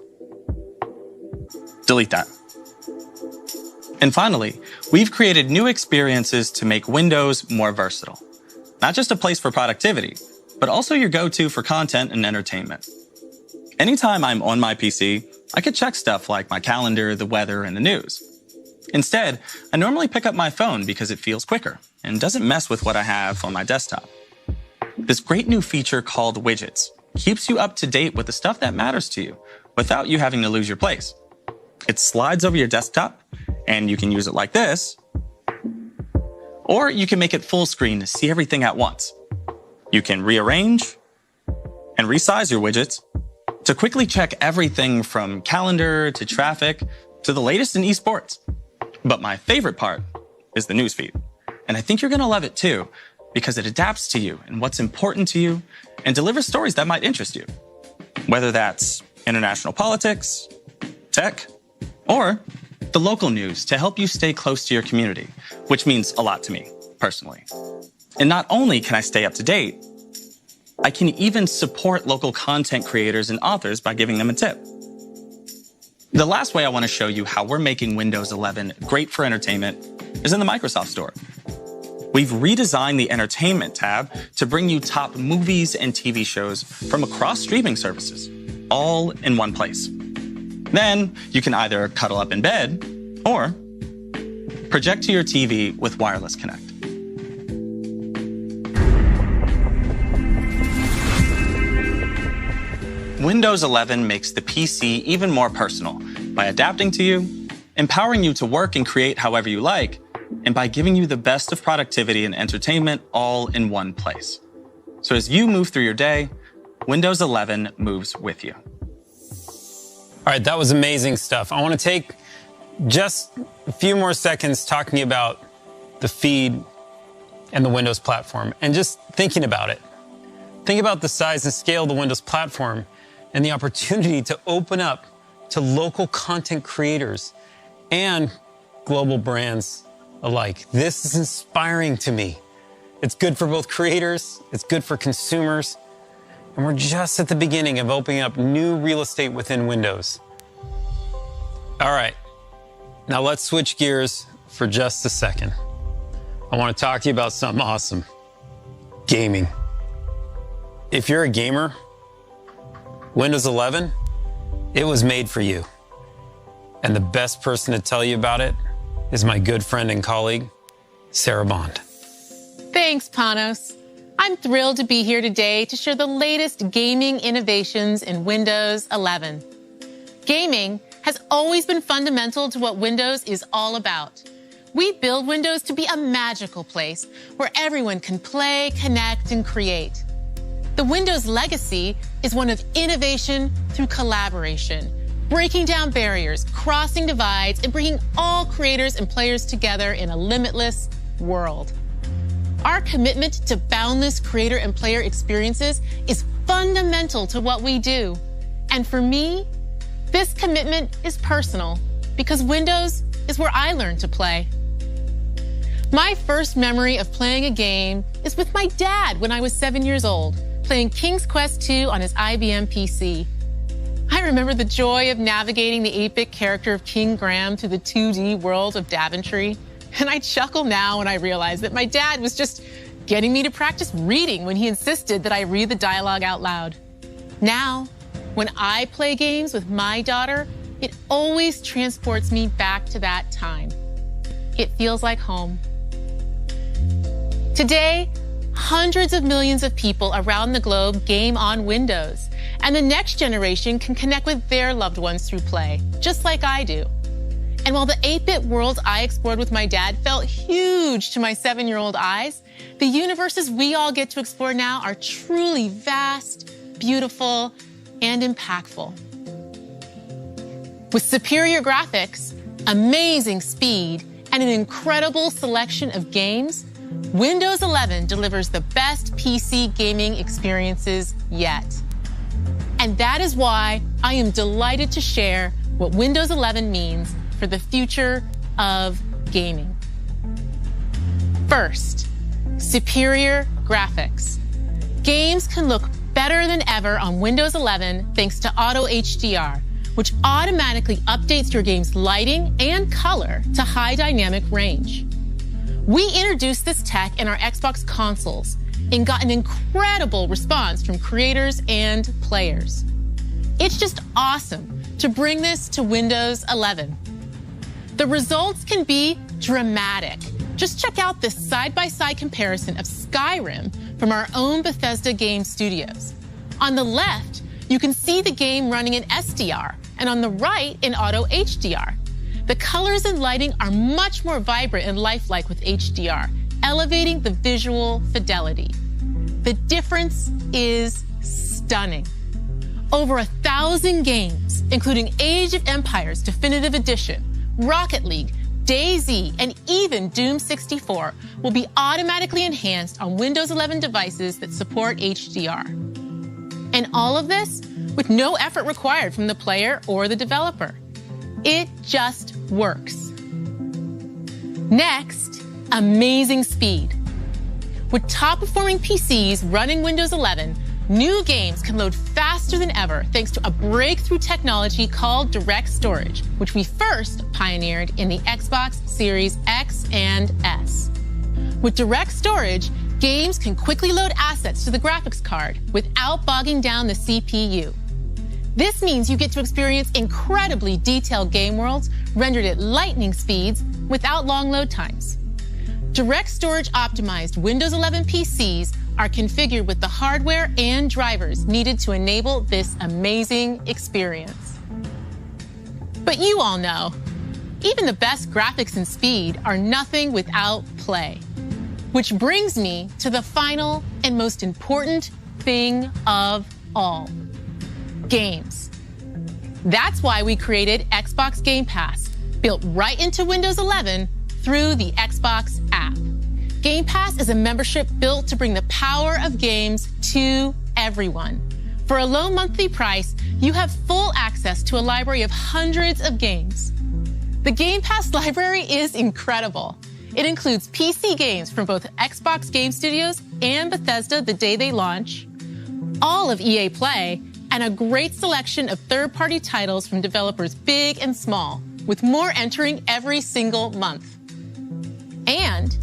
Delete that. And finally, we've created new experiences to make Windows more versatile. Not just a place for productivity, but also your go-to for content and entertainment. Anytime I'm on my PC, I could check stuff like my calendar, the weather, and the news. Instead, I normally pick up my phone because it feels quicker and doesn't mess with what I have on my desktop. This great new feature called Widgets keeps you up to date with the stuff that matters to you without you having to lose your place. It slides over your desktop, and you can use it like this, or you can make it full screen to see everything at once. You can rearrange and resize your widgets to quickly check everything from calendar to traffic to the latest in esports. But my favorite part is the newsfeed. And I think you're gonna love it too, because it adapts to you and what's important to you and delivers stories that might interest you. Whether that's international politics, tech, or the local news to help you stay close to your community, which means a lot to me, personally. And not only can I stay up to date, I can even support local content creators and authors by giving them a tip. The last way I want to show you how we're making Windows 11 great for entertainment is in the Microsoft Store. We've redesigned the Entertainment tab to bring you top movies and TV shows from across streaming services, all in one place. Then you can either cuddle up in bed or project to your TV with Wireless Connect. Windows 11 makes the PC even more personal by adapting to you, empowering you to work and create however you like, and by giving you the best of productivity and entertainment all in one place. So as you move through your day, Windows 11 moves with you. All right, that was amazing stuff. I want to take just a few more seconds talking to you about the feed and the Windows platform and just thinking about it. Think about the size and scale of the Windows platform and the opportunity to open up to local content creators and global brands alike. This is inspiring to me. It's good for both creators, it's good for consumers, and we're just at the beginning of opening up new real estate within Windows. All right, now let's switch gears for just a second. I want to talk to you about something awesome. Gaming. If you're a gamer, Windows 11, it was made for you. And the best person to tell you about it is my good friend and colleague, Sarah Bond. Thanks, Panos. I'm thrilled to be here today to share the latest gaming innovations in Windows 11. Gaming has always been fundamental to what Windows is all about. We build Windows to be a magical place where everyone can play, connect, and create. The Windows legacy is one of innovation through collaboration, breaking down barriers, crossing divides, and bringing all creators and players together in a limitless world. Our commitment to boundless creator and player experiences is fundamental to what we do. And for me, this commitment is personal because Windows is where I learned to play. My first memory of playing a game is with my dad when I was 7 years old, playing King's Quest II on his IBM PC. I remember the joy of navigating the 8-bit character of King Graham through the 2D world of Daventry. And I chuckle now when I realize that my dad was just getting me to practice reading when he insisted that I read the dialogue out loud. Now, when I play games with my daughter, it always transports me back to that time. It feels like home. Today, hundreds of millions of people around the globe game on Windows, and the next generation can connect with their loved ones through play, just like I do. And while the 8-bit worlds I explored with my dad felt huge to my 7-year-old eyes, the universes we all get to explore now are truly vast, beautiful, and impactful. With superior graphics, amazing speed, and an incredible selection of games, Windows 11 delivers the best PC gaming experiences yet. And that is why I am delighted to share what Windows 11 means for the future of gaming. First, Superior graphics. Games can look better than ever on Windows 11 thanks to Auto HDR, which automatically updates your game's lighting and color to high dynamic range. We introduced this tech in our Xbox consoles and got an incredible response from creators and players. It's just awesome to bring this to Windows 11. The results can be dramatic. Just check out this side-by-side comparison of Skyrim from our own Bethesda game studios. On the left, you can see the game running in SDR, and on the right in Auto HDR. The colors and lighting are much more vibrant and lifelike with HDR, elevating the visual fidelity. The difference is stunning. Over 1,000 games, including Age of Empires Definitive Edition, Rocket League, DayZ, and even Doom 64 will be automatically enhanced on Windows 11 devices that support HDR. And all of this with no effort required from the player or the developer. It just works. Next, amazing speed. With top-performing PCs running Windows 11, new games can load faster than ever thanks to a breakthrough technology called direct storage, which we first pioneered in the Xbox Series X and S. With direct storage, games can quickly load assets to the graphics card without bogging down the CPU. This means you get to experience incredibly detailed game worlds rendered at lightning speeds without long load times. Direct storage optimized Windows 11 PCs are configured with the hardware and drivers needed to enable this amazing experience. But you all know, even the best graphics and speed are nothing without play. Which brings me to the final and most important thing of all. Games. That's why we created Xbox Game Pass, built right into Windows 11 through the Xbox app. Game Pass is a membership built to bring the power of games to everyone. For a low monthly price, you have full access to a library of hundreds of games. The Game Pass library is incredible. It includes PC games from both Xbox Game Studios and Bethesda the day they launch, all of EA Play, and a great selection of third-party titles from developers big and small, with more entering every single month. And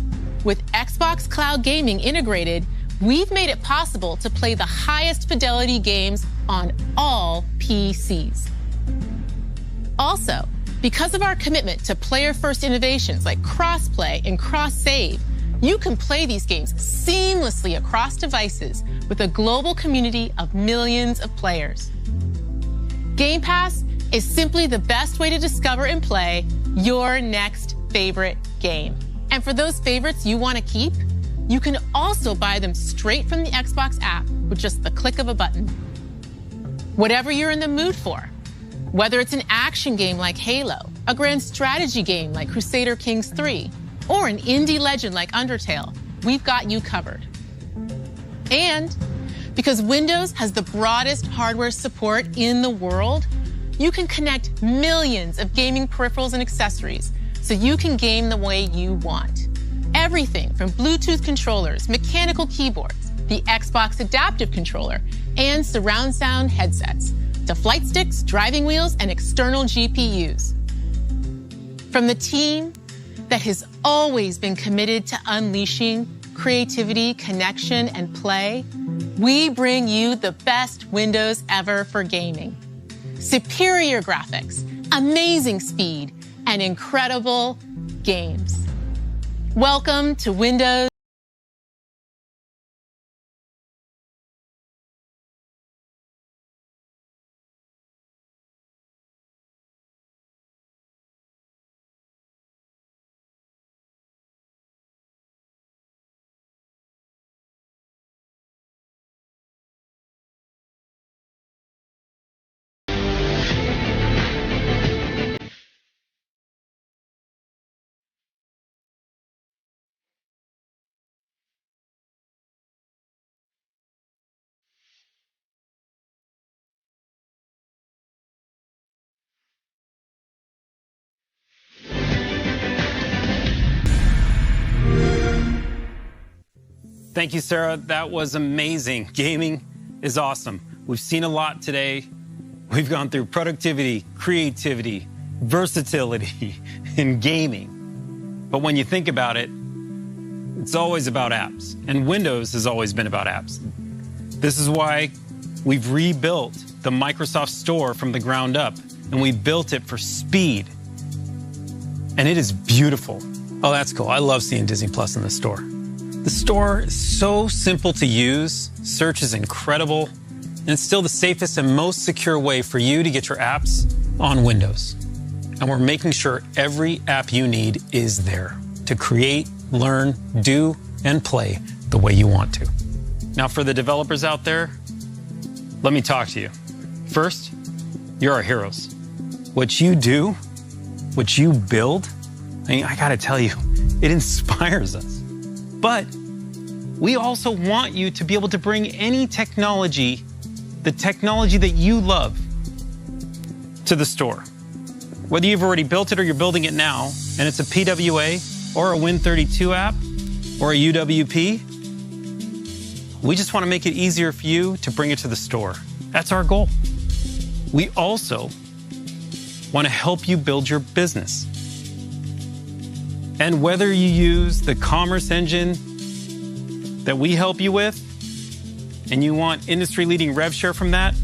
with Xbox Cloud Gaming integrated, we've made it possible to play the highest fidelity games on all PCs. Also, because of our commitment to player-first innovations like cross-play and cross-save, you can play these games seamlessly across devices with a global community of millions of players. Game Pass is simply the best way to discover and play your next favorite game. And for those favorites you want to keep, you can also buy them straight from the Xbox app with just the click of a button. Whatever you're in the mood for, whether it's an action game like Halo, a grand strategy game like Crusader Kings 3, or an indie legend like Undertale, we've got you covered. And because Windows has the broadest hardware support in the world, you can connect millions of gaming peripherals and accessories so you can game the way you want. Everything from Bluetooth controllers, mechanical keyboards, the Xbox Adaptive Controller, and surround sound headsets, to flight sticks, driving wheels, and external GPUs. From the team that has always been committed to unleashing creativity, connection, and play, we bring you the best Windows ever for gaming. Superior graphics, amazing speed, and incredible games. Welcome to Windows Thank you, Sarah. That was amazing. Gaming is awesome. We've seen a lot today. We've gone through productivity, creativity, versatility, and gaming. But when you think about it, it's always about apps. And Windows has always been about apps. This is why we've rebuilt the Microsoft Store from the ground up, and we built it for speed. And it is beautiful. Oh, that's cool. I love seeing Disney Plus in the store. The store is so simple to use, search is incredible, and it's still the safest and most secure way for you to get your apps on Windows. And we're making sure every app you need is there to create, learn, do, and play the way you want to. Now, for the developers out there, let me talk to you. First, you're our heroes. What you do, what you build, I gotta tell you, it inspires us. But we also want you to be able to bring any technology, the technology that you love, to the store. Whether you've already built it or you're building it now, and it's a PWA or a Win32 app or a UWP, we just want to make it easier for you to bring it to the store. That's our goal. We also want to help you build your business. And whether you use the commerce engine that we help you with, and you want industry-leading rev share from that,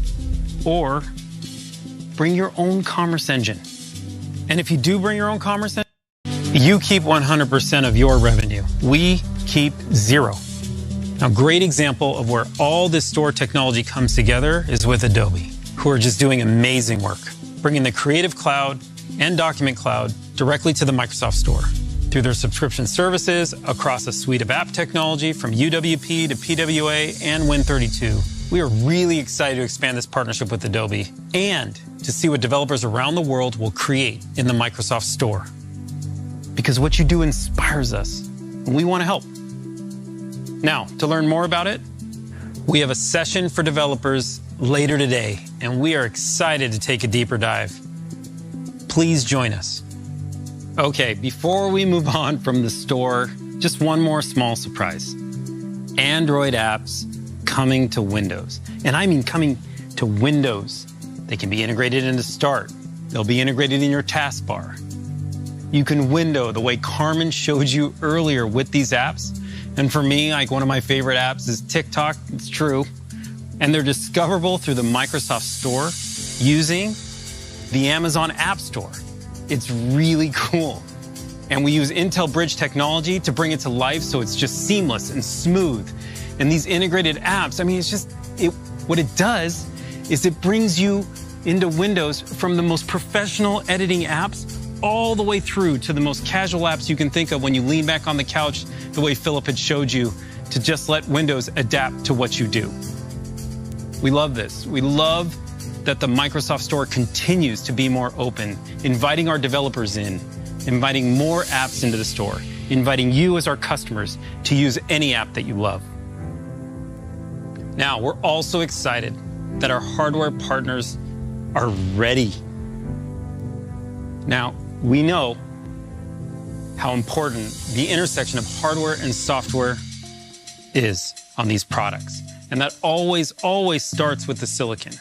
or bring your own commerce engine. And if you do bring your own commerce engine, you keep 100% of your revenue. We keep 0. Now, great example of where all this store technology comes together is with Adobe, who are just doing amazing work, bringing the Creative Cloud and Document Cloud directly to the Microsoft Store through their subscription services across a suite of app technology from UWP to PWA and Win32. We are really excited to expand this partnership with Adobe and to see what developers around the world will create in the Microsoft Store. Because what you do inspires us, and we want to help. Now, to learn more about it, we have a session for developers later today, and we are excited to take a deeper dive. Please join us. Okay, before we move on from the store, just one more small surprise. Android apps coming to Windows. And I mean coming to Windows. They can be integrated into Start. They'll be integrated in your taskbar. You can window the way Carmen showed you earlier with these apps. And for me, like one of my favorite apps is TikTok, it's true. And they're discoverable through the Microsoft Store using the Amazon App Store. It's really cool. And we use Intel Bridge technology to bring it to life so it's just seamless and smooth. And these integrated apps, I mean, what it does is it brings you into Windows from the most professional editing apps all the way through to the most casual apps you can think of when you lean back on the couch, the way Philip had showed you, to just let Windows adapt to what you do. We love this. We love that the Microsoft Store continues to be more open, inviting our developers in, inviting more apps into the store, inviting you as our customers to use any app that you love. Now, we're also excited that our hardware partners are ready. Now, we know how important the intersection of hardware and software is on these products. And that always starts with the silicon.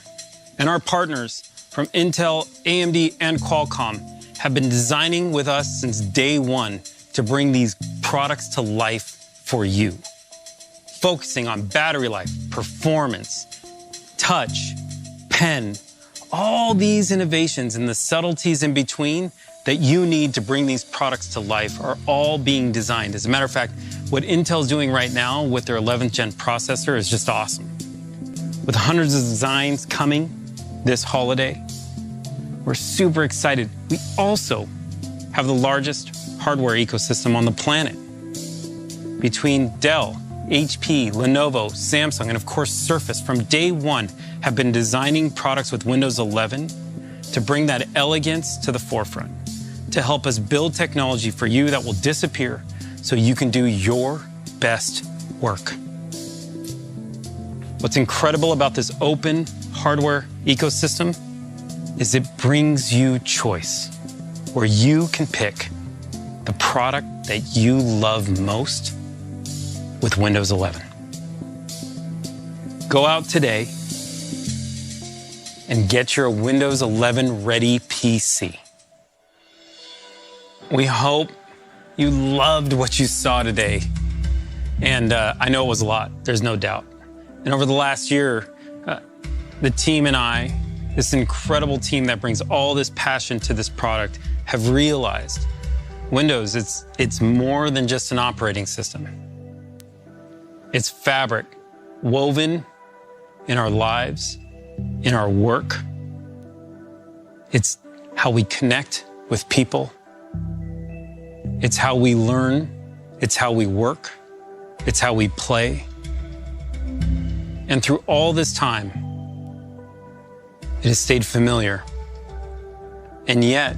And our partners from Intel, AMD, and Qualcomm have been designing with us since day one to bring these products to life for you. Focusing on battery life, performance, touch, pen, all these innovations and the subtleties in between that you need to bring these products to life are all being designed. As a matter of fact, what Intel's doing right now with their 11th gen processor is just awesome. With hundreds of designs coming this holiday, we're super excited. We also have the largest hardware ecosystem on the planet. Between Dell, HP, Lenovo, Samsung, and of course Surface, from day one have been designing products with Windows 11 to bring that elegance to the forefront, to help us build technology for you that will disappear so you can do your best work. What's incredible about this open hardware ecosystem is it brings you choice, where you can pick the product that you love most with Windows 11. Go out today and get your Windows 11 ready PC. We hope you loved what you saw today. And I know it was a lot, there's no doubt. And over the last year, the team and I, this incredible team that brings all this passion to this product, have realized Windows, it's more than just an operating system. It's fabric woven in our lives, in our work. It's how we connect with people. It's how we learn. It's how we work. It's how we play. And through all this time, it has stayed familiar. And yet,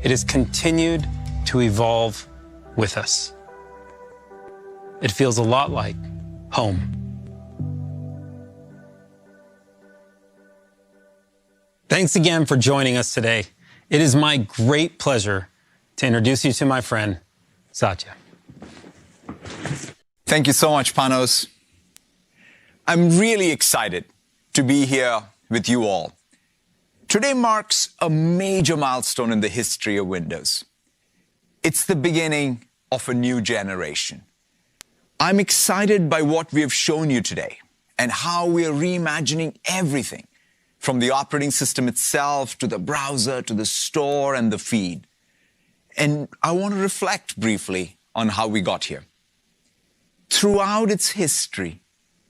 it has continued to evolve with us. It feels a lot like home. Thanks again for joining us today. It is my great pleasure to introduce you to my friend, Satya. Thank you so much, Panos. I'm really excited to be here with you all. Today marks a major milestone in the history of Windows. It's the beginning of a new generation. I'm excited by what we have shown you today and how we are reimagining everything, from the operating system itself to the browser to the store and the feed. And I want to reflect briefly on how we got here. Throughout its history,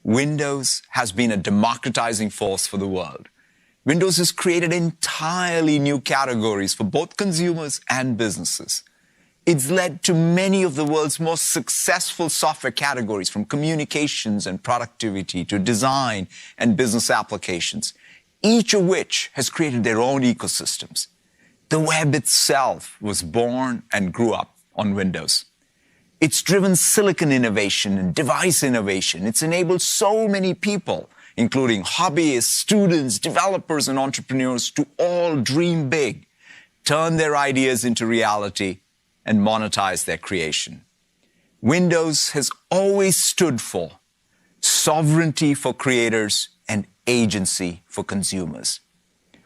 Windows has been a democratizing force for the world. Windows has created entirely new categories for both consumers and businesses. It's led to many of the world's most successful software categories, from communications and productivity to design and business applications, each of which has created their own ecosystems. The web itself was born and grew up on Windows. It's driven silicon innovation and device innovation. It's enabled so many people, including hobbyists, students, developers, and entrepreneurs, to all dream big, turn their ideas into reality, and monetize their creation. Windows has always stood for sovereignty for creators and agency for consumers.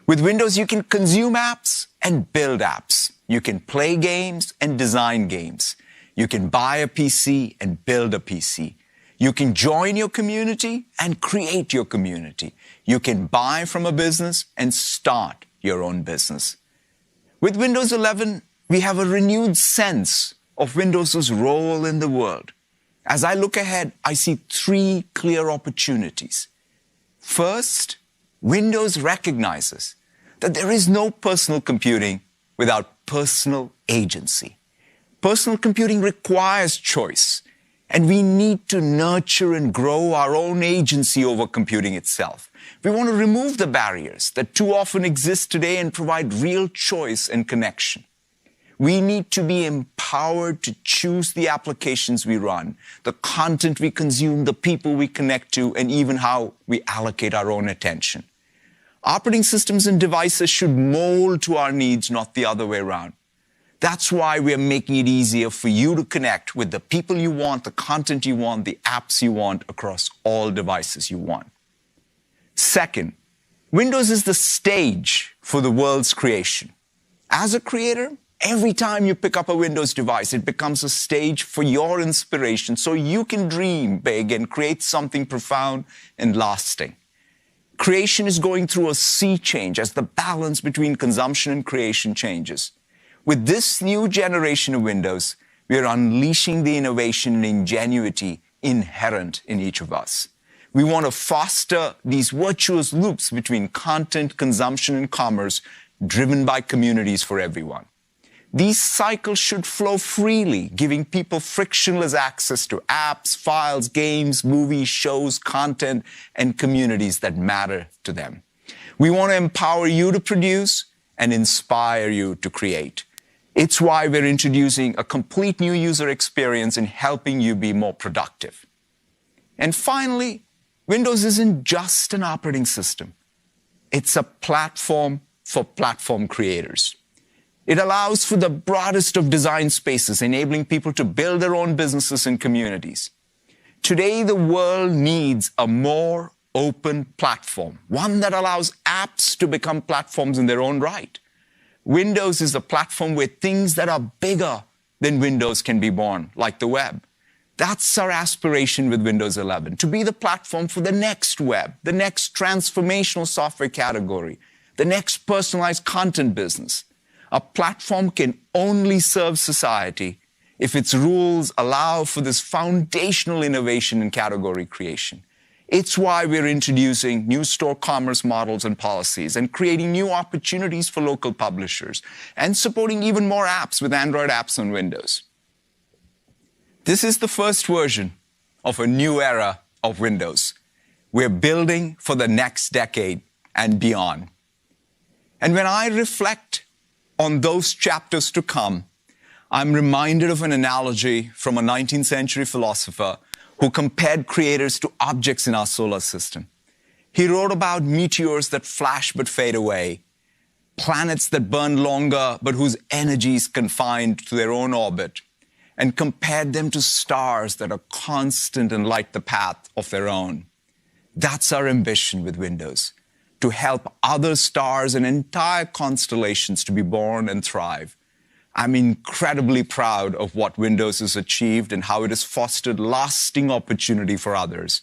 With Windows, you can consume apps and build apps. You can play games and design games. You can buy a PC and build a PC. You can join your community and create your community. You can buy from a business and start your own business. With Windows 11, we have a renewed sense of Windows' role in the world. As I look ahead, I see three clear opportunities. First, Windows recognizes that there is no personal computing without personal agency. Personal computing requires choice, and we need to nurture and grow our own agency over computing itself. We want to remove the barriers that too often exist today and provide real choice and connection. We need to be empowered to choose the applications we run, the content we consume, the people we connect to, and even how we allocate our own attention. Operating systems and devices should mold to our needs, not the other way around. That's why we're making it easier for you to connect with the people you want, the content you want, the apps you want across all devices you want. Second, Windows is the stage for the world's creation. As a creator, every time you pick up a Windows device, it becomes a stage for your inspiration so you can dream big and create something profound and lasting. Creation is going through a sea change as the balance between consumption and creation changes. With this new generation of Windows, we are unleashing the innovation and ingenuity inherent in each of us. We want to foster these virtuous loops between content, consumption, and commerce, driven by communities for everyone. These cycles should flow freely, giving people frictionless access to apps, files, games, movies, shows, content, and communities that matter to them. We want to empower you to produce and inspire you to create. It's why we're introducing a complete new user experience in helping you be more productive. And finally, Windows isn't just an operating system. It's a platform for platform creators. It allows for the broadest of design spaces, enabling people to build their own businesses and communities. Today, the world needs a more open platform, one that allows apps to become platforms in their own right. Windows is a platform where things that are bigger than Windows can be born, like the web. That's our aspiration with Windows 11, to be the platform for the next web, the next transformational software category, the next personalized content business. A platform can only serve society if its rules allow for this foundational innovation in category creation. It's why we're introducing new store commerce models and policies and creating new opportunities for local publishers and supporting even more apps with Android apps on Windows. This is the first version of a new era of Windows. We're building for the next decade and beyond. And when I reflect on those chapters to come, I'm reminded of an analogy from a 19th century philosopher who compared creators to objects in our solar system. He wrote about meteors that flash but fade away, planets that burn longer but whose energy is confined to their own orbit, and compared them to stars that are constant and light the path of their own. That's our ambition with Windows, to help other stars and entire constellations to be born and thrive. I'm incredibly proud of what Windows has achieved and how it has fostered lasting opportunity for others.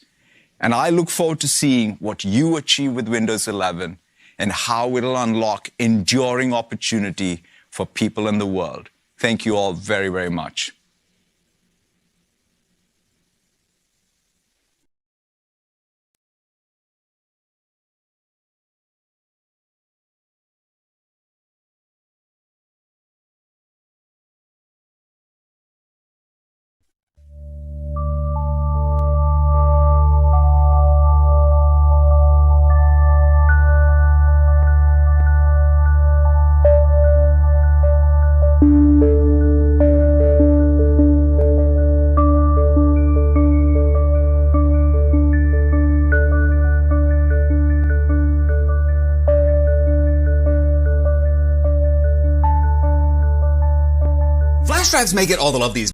And I look forward to seeing what you achieve with Windows 11 and how it'll unlock enduring opportunity for people in the world. Thank you all very, very much. Flash drives may get all the love these